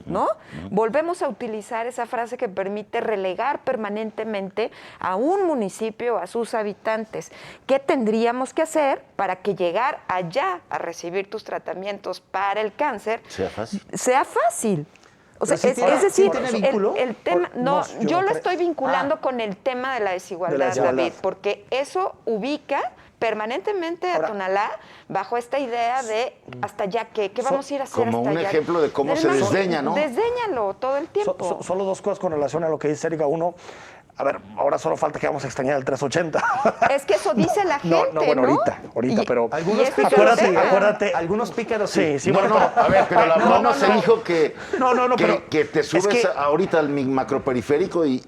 ¿no? Volvemos a utilizar esa frase que permite relegar permanentemente a un municipio, a sus habitantes. ¿Qué tendríamos que hacer para que llegar allá a recibir tus tratamientos para el cáncer sea fácil? O sea, es decir, el tema, yo lo estoy vinculando con el tema de la desigualdad, David, porque eso ubica permanentemente a Tonalá bajo esta idea de hasta allá, ¿qué vamos a ir a hacer como hasta allá? Como un ejemplo de cómo se desdeña, ¿no? Desdéñalo todo el tiempo. Solo 2 cosas con relación a lo que dice Erika. Uno, a ver, ahora solo falta que vamos a extrañar el 380. Es que eso dice la gente, ¿no? Bueno, ahorita, pero... Algunos acuérdate. Algunos pícaros sí. Sí, bueno, a ver, pero la no se dijo que... pero... Que te subes ahorita al macroperiférico y...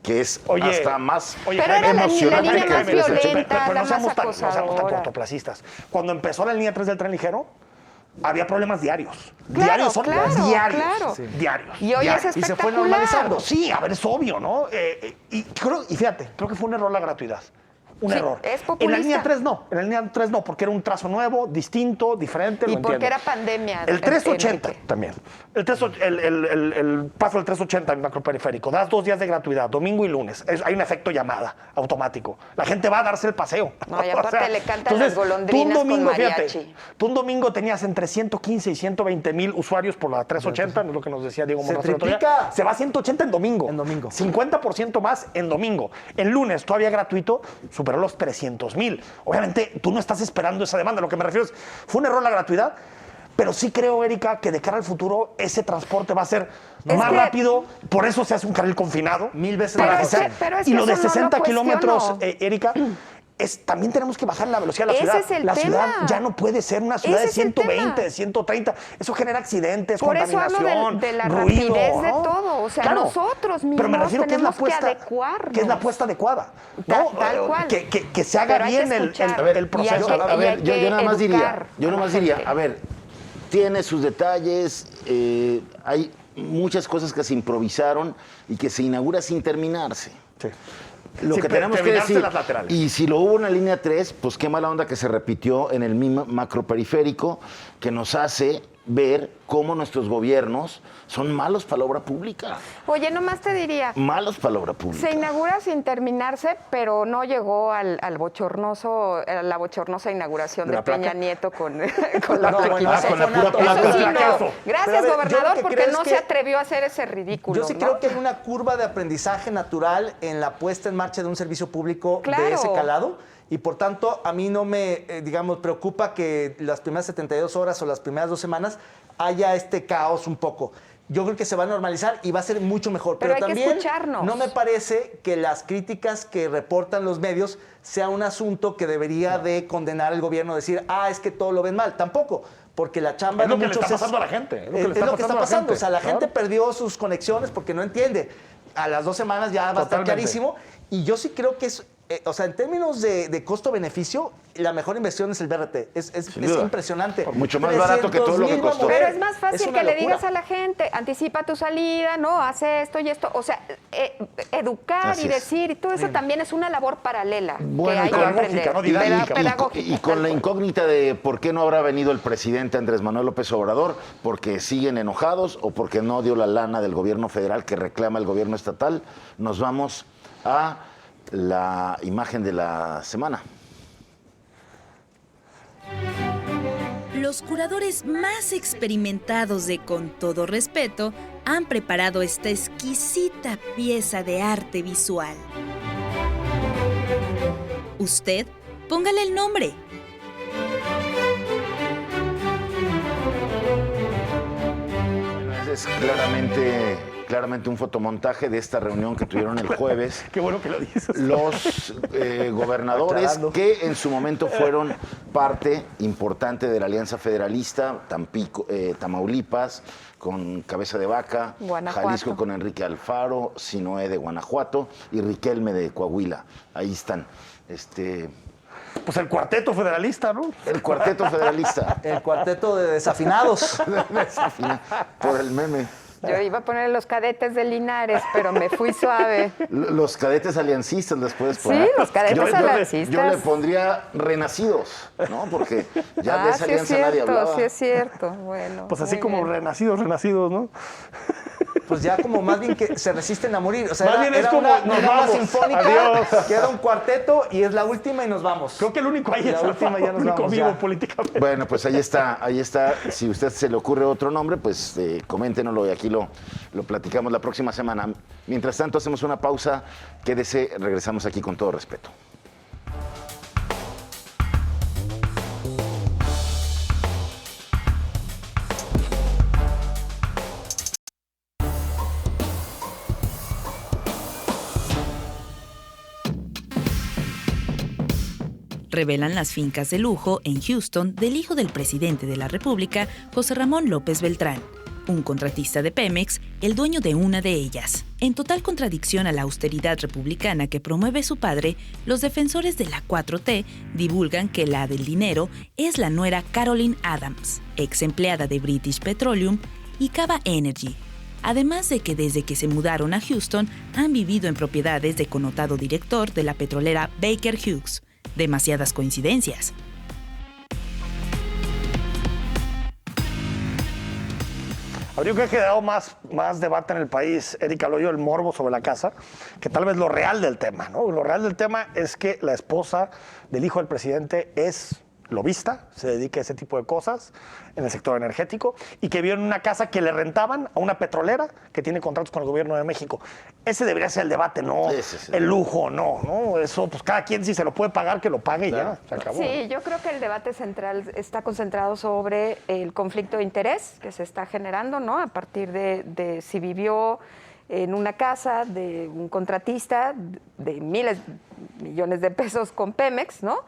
que es hasta más pero era emocionante. la línea más violenta, pero la no seamos más tan acosadora. cortoplacistas. Cuando empezó la línea 3 del tren ligero, había problemas diarios. Claro, Diarios. claro. Diarios. Y hoy es espectacular. Y se fue normalizando. Sí, a ver, es obvio, ¿no? Y fíjate, creo que fue un error la gratuidad. Un error. Es populista. En la línea 3 no, porque era un trazo nuevo, distinto, diferente. Y porque era pandemia. El 380 también. El paso del 380 en macroperiférico. Das 2 días de gratuidad, domingo y lunes. Hay un efecto llamada automático. La gente va a darse el paseo. No, y aparte le cantan las golondrinas con mariachi. Fíjate, tú un domingo tenías entre 115 y 120 mil usuarios por la 380, es lo que nos decía Diego Monroy. Se triplica. Se va a 180 en domingo. 50% más en domingo. En lunes, todavía gratuito, superó los 300,000. Obviamente, tú no estás esperando esa demanda. Lo que me refiero es, fue un error la gratuidad, pero sí creo, Erika, que de cara al futuro ese transporte va a ser más rápido. Por eso se hace un carril confinado. 1000 veces más. Y lo de eso no 60 lo kilómetros, Erika, también tenemos que bajar la velocidad de la ciudad. Ese es el la tema. Ciudad ya no puede ser una ciudad de 120, de 130. Eso genera accidentes, por contaminación, eso hablo de la ruido, rapidez de ¿no? todo. O sea, Claro, nosotros mismos pero me refiero tenemos que adecuarnos. ¿Qué es la apuesta adecuada? ¿No? Tal cual. Que se haga Pero hay que bien escuchar. el proceso. A ver, yo nada más diría, gente. a ver, tiene sus detalles, hay muchas cosas que se improvisaron y que se inaugura sin terminarse. Sí. Lo que tenemos que decir, las laterales. y si lo hubo en la línea 3, pues qué mala onda que se repitió en el mismo macroperiférico, que nos hace ver cómo nuestros gobiernos son malos para la obra pública. Oye, nomás te diría, Malos para la obra pública. se inaugura sin terminarse, pero no llegó a la bochornosa inauguración de Peña Nieto con la plaquita. con la pura Eso placa. sí, no. Pero, Gracias, a ver, yo gobernador, lo que porque creo no es se que atrevió a hacer ese ridículo. Yo sí creo que hay una curva de aprendizaje natural en la puesta en marcha de un servicio público de ese calado. Y por tanto, a mí no me, preocupa que las primeras 72 horas o las primeras 2 semanas haya este caos un poco. yo creo que se va a normalizar y va a ser mucho mejor. Pero hay que también escucharnos. no me parece que las críticas que reportan los medios sea un asunto que debería de condenar al gobierno, decir, es que todo lo ven mal. Tampoco, porque la chamba Es lo de que le muchos está pasando a la gente. Es lo que está pasando. O sea, la gente Claro. perdió sus conexiones porque no entiende. A las 2 semanas ya va a estar Totalmente. clarísimo. Y yo sí creo que es, o sea, en términos de costo-beneficio, la mejor inversión es el BRT. Es duda. impresionante. Mucho más barato que todo lo que 300,000 costó. Pero es más Es fácil una que le locura. digas a la gente, anticipa tu salida, ¿no? Hace esto y esto. O sea, educar Así y es. decir, y todo eso también es una labor paralela Bueno, que hay que pedagógica, aprender. ¿no? Didáctica. Pedagógica, Y con tal la cual. incógnita de por qué no habrá venido el presidente Andrés Manuel López Obrador, porque siguen enojados o porque no dio la lana del gobierno federal que reclama el gobierno estatal, nos vamos a la imagen de la semana. Los curadores más experimentados de Con Todo Respeto han preparado esta exquisita pieza de arte visual. Usted, póngale el nombre. Es claramente un fotomontaje de esta reunión que tuvieron el jueves. Qué bueno que lo dices. Los gobernadores Aclarando. que en su momento fueron parte importante de la Alianza Federalista, Tamaulipas con Cabeza de Vaca, Guanajuato. Jalisco con Enrique Alfaro, Sinoé de Guanajuato y Riquelme de Coahuila. Ahí están. Pues el cuarteto federalista, ¿no? El cuarteto federalista. El cuarteto de desafinados. Por el meme. Yo iba a poner los cadetes de Linares, pero me fui suave. Los cadetes aliancistas después. Sí, los cadetes aliancistas. Yo le pondría renacidos, ¿no? Porque ya de esa sí es alianza nadie cierto, hablaba. sí es cierto. Bueno, Pues así muy como bien. renacidos, ¿no? Pues ya como más bien que se resisten a morir. O sea, Más era, bien es era como, una, nos era una vamos, sinfónica, adiós. que era un cuarteto y es la última y nos vamos. Creo que el único ahí La es última, ya el nos único vamos, vivo ya. políticamente. Bueno, pues ahí está. Si a usted se le ocurre otro nombre, pues coméntenoslo y aquí lo platicamos la próxima semana. Mientras tanto, hacemos una pausa. Quédese, regresamos aquí Con Todo Respeto. Revelan las fincas de lujo en Houston del hijo del presidente de la República, José Ramón López Beltrán, un contratista de Pemex, el dueño de una de ellas. En total contradicción a la austeridad republicana que promueve su padre, los defensores de la 4T divulgan que la del dinero es la nuera Caroline Adams, ex empleada de British Petroleum y Cava Energy. Además de que desde que se mudaron a Houston han vivido en propiedades de connotado director de la petrolera Baker Hughes. Demasiadas coincidencias. Habría que ha quedado más debate en el país, Erika Loyo, el morbo sobre la casa, que tal vez lo real del tema, ¿no? Lo real del tema es que la esposa del hijo del presidente es lobista, se dedica a ese tipo de cosas en el sector energético y que vive en una casa que le rentaban a una petrolera que tiene contratos con el gobierno de México. Ese debería ser el debate, no Ese es el el lujo, no. Eso, pues cada quien si se lo puede pagar, que lo pague y ya, se acabó. Sí, yo creo que el debate central está concentrado sobre el conflicto de interés que se está generando, ¿no? A partir de si vivió en una casa de un contratista de millones de pesos con Pemex, ¿no?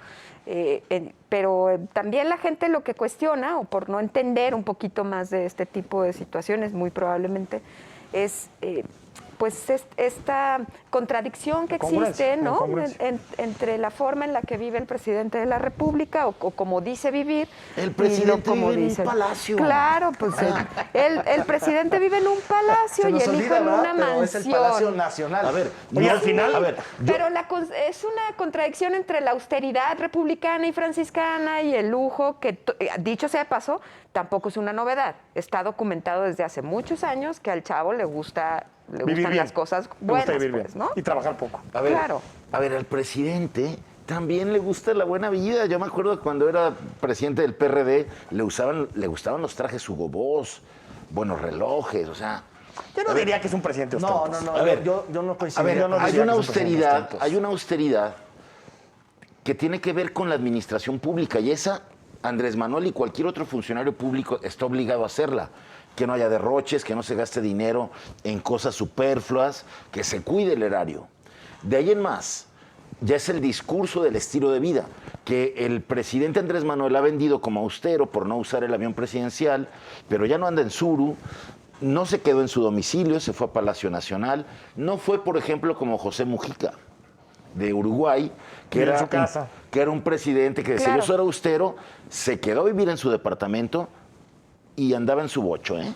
Pero también la gente lo que cuestiona, o por no entender un poquito más de este tipo de situaciones, muy probablemente, es pues esta contradicción que existe, ¿no? Entre la forma en la que vive el presidente de la República o como dice vivir. El y presidente como vive en un dice. palacio. Claro, pues el presidente vive en un palacio Se y nos el hijo olvida, en ¿verdad? una Pero es el Palacio mansión. Nacional. A ver, Y al final, a ver, Pero es una contradicción entre la austeridad republicana y franciscana y el lujo, que dicho sea de paso, tampoco es una novedad. Está documentado desde hace muchos años que al chavo le gustan vivir bien. las cosas Me gusta buenas, vivir pues, bien ¿no? y trabajar poco. A ver, Claro. al presidente también le gusta la buena vida. Yo me acuerdo cuando era presidente del PRD, le gustaban los trajes Hugo Boss, buenos relojes, o sea. Yo no diría que es un presidente No, ostentoso. no, A ver, yo no coincido. A ver, yo no hay diría una que es un presidente ostentoso. austeridad que tiene que ver con la administración pública y esa Andrés Manuel y cualquier otro funcionario público está obligado a hacerla. Que no haya derroches, que no se gaste dinero en cosas superfluas, que se cuide el erario. De ahí en más, ya es el discurso del estilo de vida, que el presidente Andrés Manuel ha vendido como austero por no usar el avión presidencial, pero ya no anda en Suru, no se quedó en su domicilio, se fue a Palacio Nacional, no fue, por ejemplo, como José Mujica, de Uruguay, que en era, su casa. que era un presidente que decía, Claro. yo soy austero, se quedó a vivir en su departamento y andaba en su bocho, ¿eh?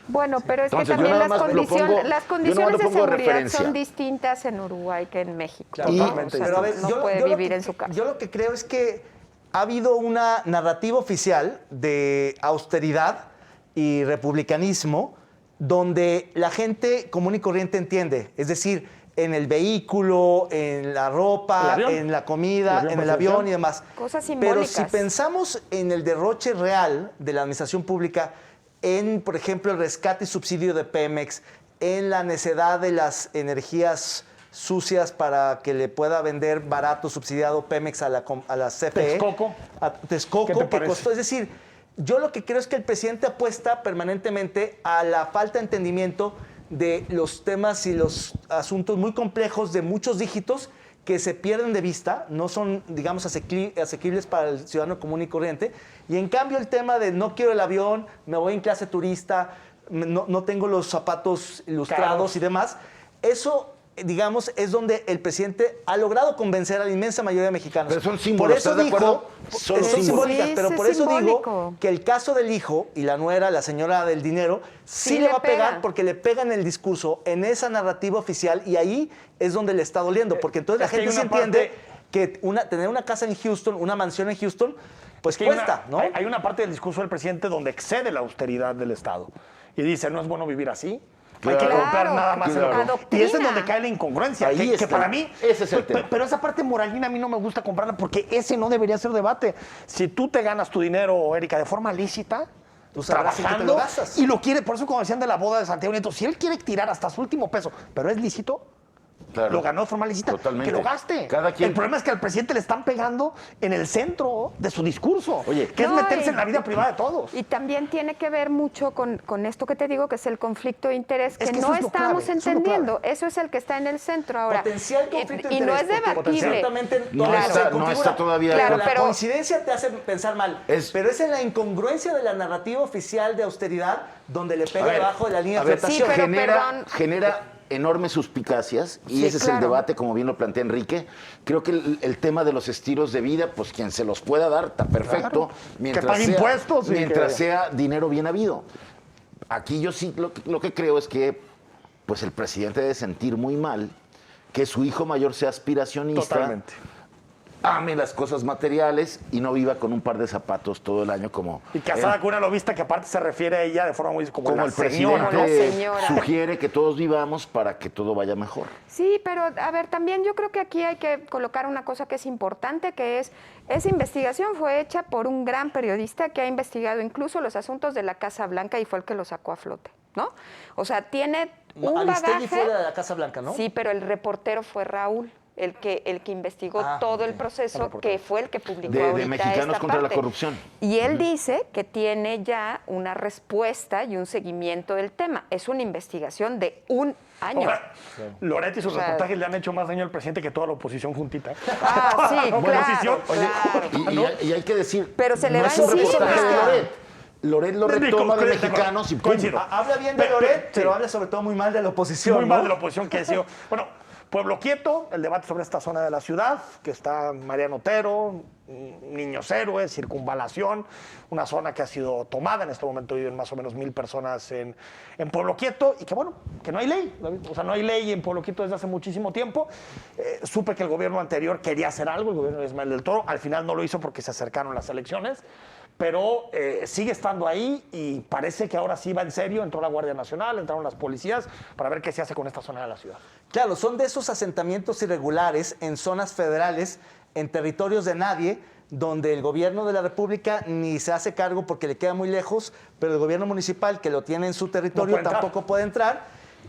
Bueno, pero es Entonces, que yo también nada las, más lo pongo- las yo condiciones nada más de lo pongo de seguridad referencia. son distintas en Uruguay que en México. Claro, Y- totalmente. O sea, Pero a ver, no puede lo vivir que- en su casa. Yo lo que creo es que ha habido una narrativa oficial de austeridad y republicanismo donde la gente común y corriente entiende. Es decir, en el vehículo, en la ¿El ropa, avión? en la comida, ¿El avión en el presidencial? avión y demás. Cosas Pero si simbólicas. pensamos en el derroche real de la administración pública, en, por ejemplo, el rescate y subsidio de Pemex, en la necedad de las energías sucias para que le pueda vender barato subsidiado Pemex a la CFE. Texcoco. A Texcoco, ¿Qué te que parece? costó. Es decir, yo lo que creo es que el presidente apuesta permanentemente a la falta de entendimiento de los temas y los asuntos muy complejos de muchos dígitos que se pierden de vista, no son, digamos, asequibles para el ciudadano común y corriente. Y en cambio el tema de no quiero el avión, me voy en clase turista, no tengo los zapatos ilustrados Caros. y demás, eso, digamos, es donde el presidente ha logrado convencer a la inmensa mayoría de mexicanos. Pero son símbolos, Por eso ¿estás de dijo, acuerdo? Son son símbolos. simbólicas, Sí, pero sí, por es eso simbólico. digo que el caso del hijo y la nuera, la señora del dinero, sí, Sí le le va a pegar pega. porque le pega en el discurso, en esa narrativa oficial, y ahí es donde le está doliendo, porque entonces la es que hay gente se una entiende parte- que tener una casa en Houston, una mansión en Houston, pues que hay cuesta, una, ¿no? hay una parte del discurso del presidente donde excede la austeridad del Estado. Y dice, no es bueno vivir así. Hay que Claro. romper nada más Claro. el oro. Adoctrina. Y ese es donde cae la incongruencia. Ahí Que está. para mí. Ese es el tema. Pero esa parte moralina a mí no me gusta comprarla porque ese no debería ser debate. Si tú te ganas tu dinero, Erika, de forma lícita. Tú sabrás en qué te Trabajando lo gastas. y lo quiere, por eso como decían de la boda de Santiago Nieto, si él quiere tirar hasta su último peso, pero es lícito, Claro. lo ganó de forma lícita, Totalmente. que lo gaste. Cada quien- El problema es que al presidente le están pegando en el centro de su discurso, Oye. que es No, meterse y- en la vida privada de todos. Y también tiene que ver mucho con esto que te digo, que es el conflicto de interés, que Es que no eso es lo estamos clave, eso es lo entendiendo. Eso es el que está en el centro ahora. Potencial conflicto de y no interés, es porque debatible. ciertamente No todavía está- se no configura. está todavía- Claro, la pero- coincidencia te hace pensar mal. Es- pero es en la incongruencia de la narrativa oficial de austeridad donde le pega A ver, debajo de la línea a de ver, flotación. pero genera, perdón. enormes suspicacias y Sí, ese es claro. el debate, como bien lo plantea Enrique. Creo que el tema de los estilos de vida, pues quien se los pueda dar, está perfecto. Claro. Que pague impuestos y mientras que- sea dinero bien habido. Aquí yo sí lo que creo es que pues el presidente debe sentir muy mal que su hijo mayor sea aspiracionista. Totalmente. Ame las cosas materiales y no viva con un par de zapatos todo el año como Y casada con una lobista que aparte se refiere a ella de forma muy como como la el señora. Como la presidente señora. sugiere que todos vivamos para que todo vaya mejor. Sí, pero a ver, también yo creo que aquí hay que colocar una cosa que es importante, que es, esa investigación fue hecha por un gran periodista que ha investigado incluso los asuntos de la Casa Blanca y fue el que lo sacó a flote, ¿no? O sea, tiene un Aristegui bagaje. fue de la Casa Blanca, ¿no? Sí, pero el reportero fue Raúl, el que investigó Ah, todo el ok. proceso, que fue el que publicó De ahorita Mexicanos esta contra la parte. Corrupción. Y él dice que tiene ya una respuesta y un seguimiento del tema. Es una investigación de un año. Ahora, Loret y sus O sea, reportajes le han hecho más daño al presidente que toda la oposición juntita. Ah, sí, La claro, oposición. claro. Y hay que decir, Pero se le no va es un encima. reportaje de Loret. Loret lo retoma de Mexicanos y pum. Coincido. Habla bien de Pero- Loret, sí. pero habla sobre todo muy mal de la oposición. Muy mal ¿no? de la oposición que ha sido. Bueno, Pueblo Quieto, el debate sobre esta zona de la ciudad, que está Mariano Otero, Niños Héroes, Circunvalación, una zona que ha sido tomada. En este momento viven más o menos 1,000 personas en Pueblo Quieto y que, bueno, que no hay ley. O sea, no hay ley en Pueblo Quieto desde hace muchísimo tiempo. Supe que el gobierno anterior quería hacer algo, el gobierno de Ismael del Toro. Al final no lo hizo porque se acercaron las elecciones. Pero sigue estando ahí y parece que ahora sí va en serio. Entró la Guardia Nacional, entraron las policías para ver qué se hace con esta zona de la ciudad. Claro, son de esos asentamientos irregulares en zonas federales, en territorios de nadie, donde el gobierno de la República ni se hace cargo porque le queda muy lejos, pero el gobierno municipal que lo tiene en su territorio puede entrar. tampoco puede entrar,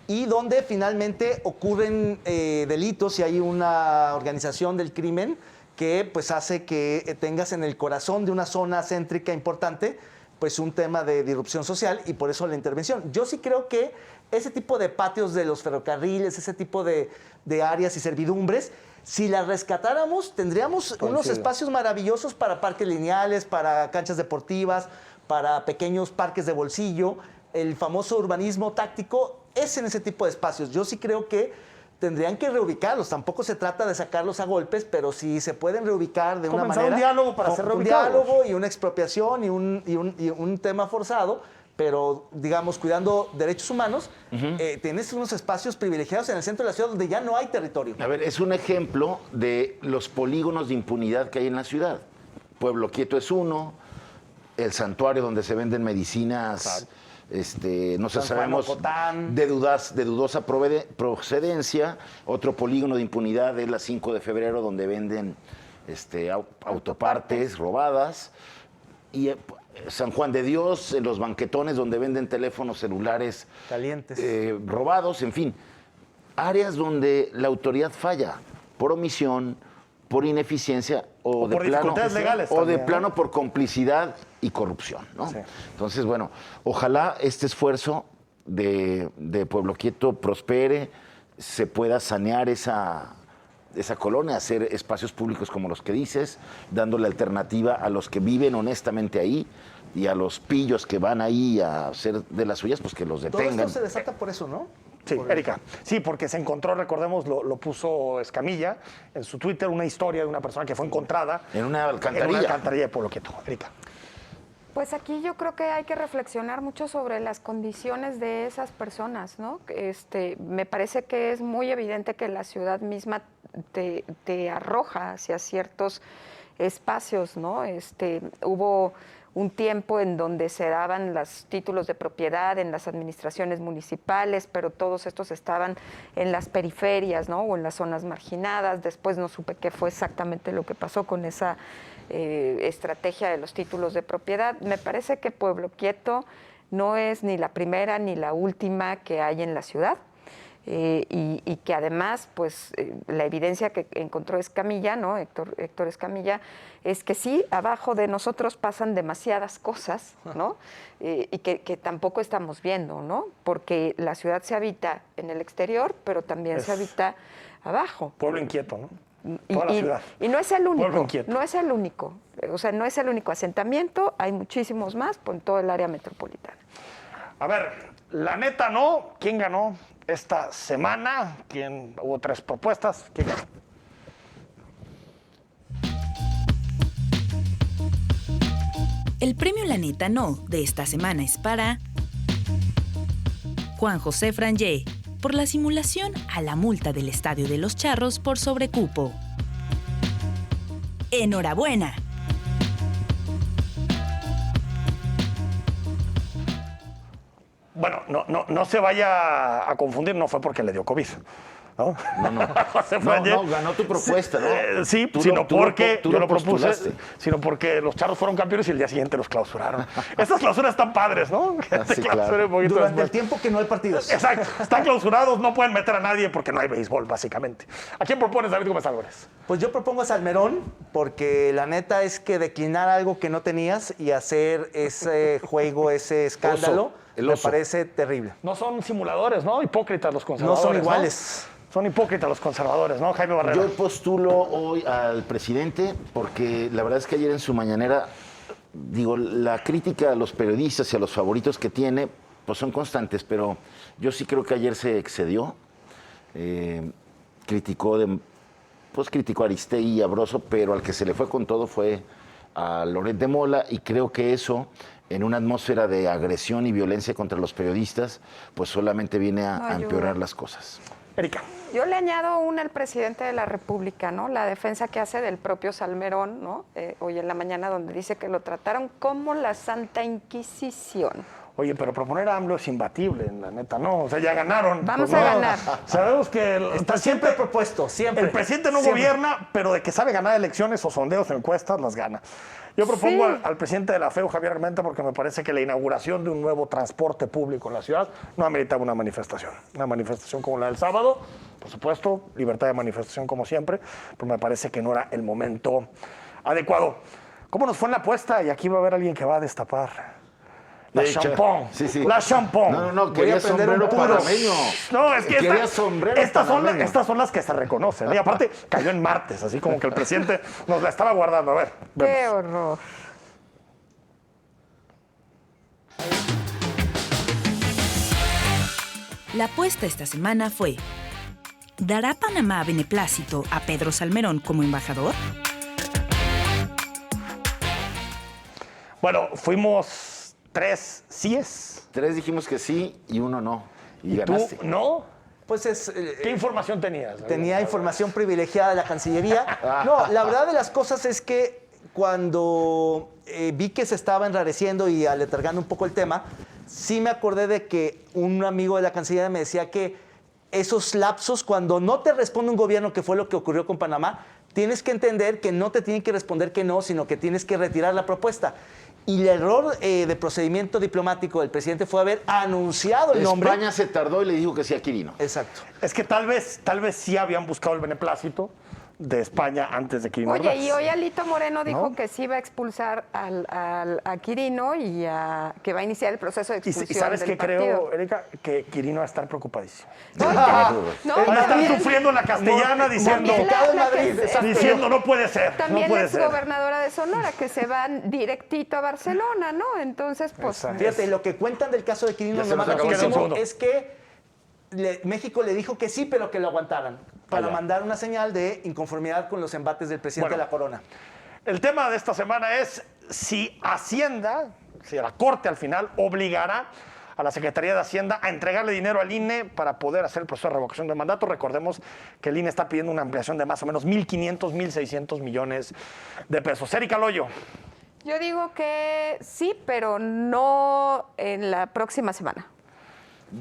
y donde finalmente ocurren delitos y hay una organización del crimen que pues hace que tengas en el corazón de una zona céntrica importante pues un tema de disrupción social y por eso la intervención. Yo sí creo que ese tipo de patios de los ferrocarriles, ese tipo de áreas y servidumbres, si las rescatáramos, tendríamos unos espacios maravillosos para parques lineales, para canchas deportivas, para pequeños parques de bolsillo. El famoso urbanismo táctico es en ese tipo de espacios. Yo sí creo que tendrían que reubicarlos. Tampoco se trata de sacarlos a golpes, pero sí se pueden reubicar de una manera. Un diálogo para ser reubicados. Un diálogo y una expropiación y un tema forzado, pero, digamos, cuidando derechos humanos, tienes unos espacios privilegiados en el centro de la ciudad donde ya no hay territorio. A ver, es un ejemplo de los polígonos de impunidad que hay en la ciudad. Pueblo Quieto es uno, el santuario donde se venden medicinas, no sé, sabemos, de dudosa procedencia. Otro polígono de impunidad es la 5 de febrero, donde venden autopartes robadas. Y San Juan de Dios, en los banquetones donde venden teléfonos celulares calientes, robados, en fin. Áreas donde la autoridad falla por omisión, por ineficiencia o de plano por complicidad y corrupción, ¿no? Sí. Entonces, bueno, ojalá este esfuerzo de Pueblo Quieto prospere, se pueda sanear esa colonia, hacer espacios públicos como los que dices, dándole alternativa a los que viven honestamente ahí y a los pillos que van ahí a hacer de las suyas, pues que los detengan. Todo esto se desata por eso, ¿no? Sí, Erika. Sí, porque se encontró, recordemos, lo puso Escamilla en su Twitter, una historia de una persona que fue encontrada en una alcantarilla. En una alcantarilla de Pueblo Quieto. Erika. Pues aquí yo creo que hay que reflexionar mucho sobre las condiciones de esas personas, ¿no? Me parece que es muy evidente que la ciudad misma te arroja hacia ciertos espacios, ¿no? Hubo un tiempo en donde se daban los títulos de propiedad en las administraciones municipales, pero todos estos estaban en las periferias, ¿no? O en las zonas marginadas. Después no supe qué fue exactamente lo que pasó con esa estrategia de los títulos de propiedad. Me parece que Pueblo Quieto no es ni la primera ni la última que hay en la ciudad. Y que además, pues, la evidencia que encontró Escamilla, ¿no? Héctor Escamilla, es que sí, abajo de nosotros pasan demasiadas cosas, ¿no? Y que tampoco estamos viendo, ¿no? Porque la ciudad se habita en el exterior, pero también se habita abajo. Pueblo inquieto, ¿no? Toda la ciudad. Y no es el único, no es el único. O sea, no es el único asentamiento, hay muchísimos más por todo el área metropolitana. A ver, la neta no, ¿quién ganó esta semana? Hubo 3 propuestas, ¿quién ganó? El premio La Neta No de esta semana es para Juan José Frangé, por la simulación a la multa del Estadio de los Charros por sobrecupo. ¡Enhorabuena! Bueno, no se vaya a confundir, no fue porque le dio COVID. ¿No? No, ganó tu propuesta, ¿no? Sí, sino porque yo lo propuse, sino porque los Charros fueron campeones y el día siguiente los clausuraron. Estas clausuras están padres, ¿no? Sí, claro. Durante el tiempo que no hay partidos. Exacto, están clausurados, no pueden meter a nadie porque no hay béisbol, básicamente. ¿A quién propones, David Gómez Álvarez? Pues yo propongo a Salmerón, porque la neta es que declinar algo que no tenías y hacer ese juego, ese escándalo, me parece terrible. No son simuladores, ¿no? Hipócritas los conservadores. No son iguales. ¿No? Son hipócritas los conservadores, ¿no, Jaime Barrera? Yo postulo hoy al presidente porque la verdad es que ayer en su mañanera, digo, la crítica a los periodistas y a los favoritos que tiene, pues son constantes, pero yo sí creo que ayer se excedió. Criticó a Aristegui y a Broso, pero al que se le fue con todo fue a Loret de Mola, y creo que eso, en una atmósfera de agresión y violencia contra los periodistas, pues solamente viene a empeorar las cosas. Erika. Yo le añado una al presidente de la República, ¿no? La defensa que hace del propio Salmerón, ¿no? Hoy en la mañana, donde dice que lo trataron como la Santa Inquisición. Oye, pero proponer a AMLO es imbatible, la neta, no. O sea, ya ganaron. Vamos a ganar. Sabemos que está siempre propuesto, siempre. El presidente no gobierna, pero de que sabe ganar elecciones o sondeos o encuestas, las gana. Yo propongo Sí. al presidente de la FEU, Javier Armenta, porque me parece que la inauguración de un nuevo transporte público en la ciudad no ameritaba una manifestación. Una manifestación como la del sábado, por supuesto, libertad de manifestación como siempre, pero me parece que no era el momento adecuado. ¿Cómo nos fue en la apuesta? Y aquí va a haber alguien que va a destapar. La De hecho, champón. sí, sí. La champón. No, quería prender un sombrero puro. panameño. No, es que Quería sombrero estas panameño. son las que se reconocen. Y aparte, cayó en martes, así como que el presidente nos la estaba guardando. A ver, Qué vemos. horror. La apuesta esta semana fue: ¿dará Panamá beneplácito a Pedro Salmerón como embajador? Bueno, fuimos 3 síes. 3 dijimos que sí y 1 no. Y ¿Tú ganaste. no? Pues es... ¿Qué información tenías? Tenía información privilegiada de la Cancillería. No, la verdad de las cosas es que cuando vi que se estaba enrareciendo y aletargando un poco el tema, sí me acordé de que un amigo de la Cancillería me decía que esos lapsos, cuando no te responde un gobierno, que fue lo que ocurrió con Panamá, tienes que entender que no te tienen que responder que no, sino que tienes que retirar la propuesta. Y el error de procedimiento diplomático del presidente fue haber anunciado el nombre. España se tardó y le dijo que sí a Quirino. Exacto. Es que tal vez sí habían buscado el beneplácito de España antes de Quirino Oye, Ordaz. y hoy Alito Moreno dijo ¿No? que sí va a expulsar a Quirino y que va a iniciar el proceso de Y expulsión ¿sabes del qué partido. creo, Erika? Que Quirino va a estar preocupadísimo. No, Va a estar también- sufriendo en la castellana diciendo, también la que diciendo no puede ser, También no puede la ser. exgobernadora de Sonora, que se van directito a Barcelona, ¿no? Entonces, pues... Exacto. Fíjate, lo que cuentan del caso de Quirino Ya se nos nomás acabó el rapidísimo, segundo. es que México le dijo que sí, pero que lo aguantaran, para mandar una señal de inconformidad con los embates del presidente Bueno. de la Corona. El tema de esta semana es si Hacienda, si la Corte al final obligará a la Secretaría de Hacienda a entregarle dinero al INE para poder hacer el proceso de revocación de mandato. Recordemos que el INE está pidiendo una ampliación de más o menos 1.500, 1.600 millones de pesos. Erika Loyo. Yo digo que sí, pero no en la próxima semana.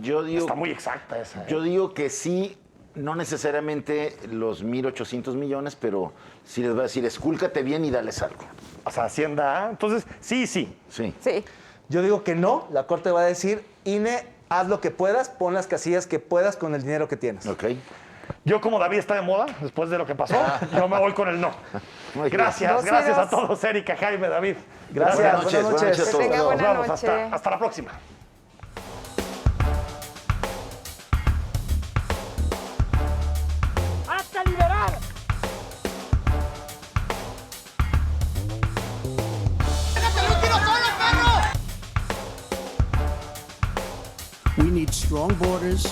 Yo digo, Está muy exacta esa. ¿eh? yo digo que sí, no necesariamente los 1.800 millones, pero sí les va a decir, escúlcate bien y dales algo. O sea, Hacienda. Entonces, sí. Sí. Sí. Yo digo que no, la Corte va a decir, INE, haz lo que puedas, pon las casillas que puedas con el dinero que tienes. Ok. Yo, como David está de moda, después de lo que pasó, yo me voy con el no. Muy bien. Gracias, 2 y gracias a 2. todos, Erika, Jaime, David. Gracias, Buenas noches, buenas buenas noches. noches a todos. Que tenga Nos buena vemos, noche. hasta la próxima. ¡Hasta liberar! We need strong borders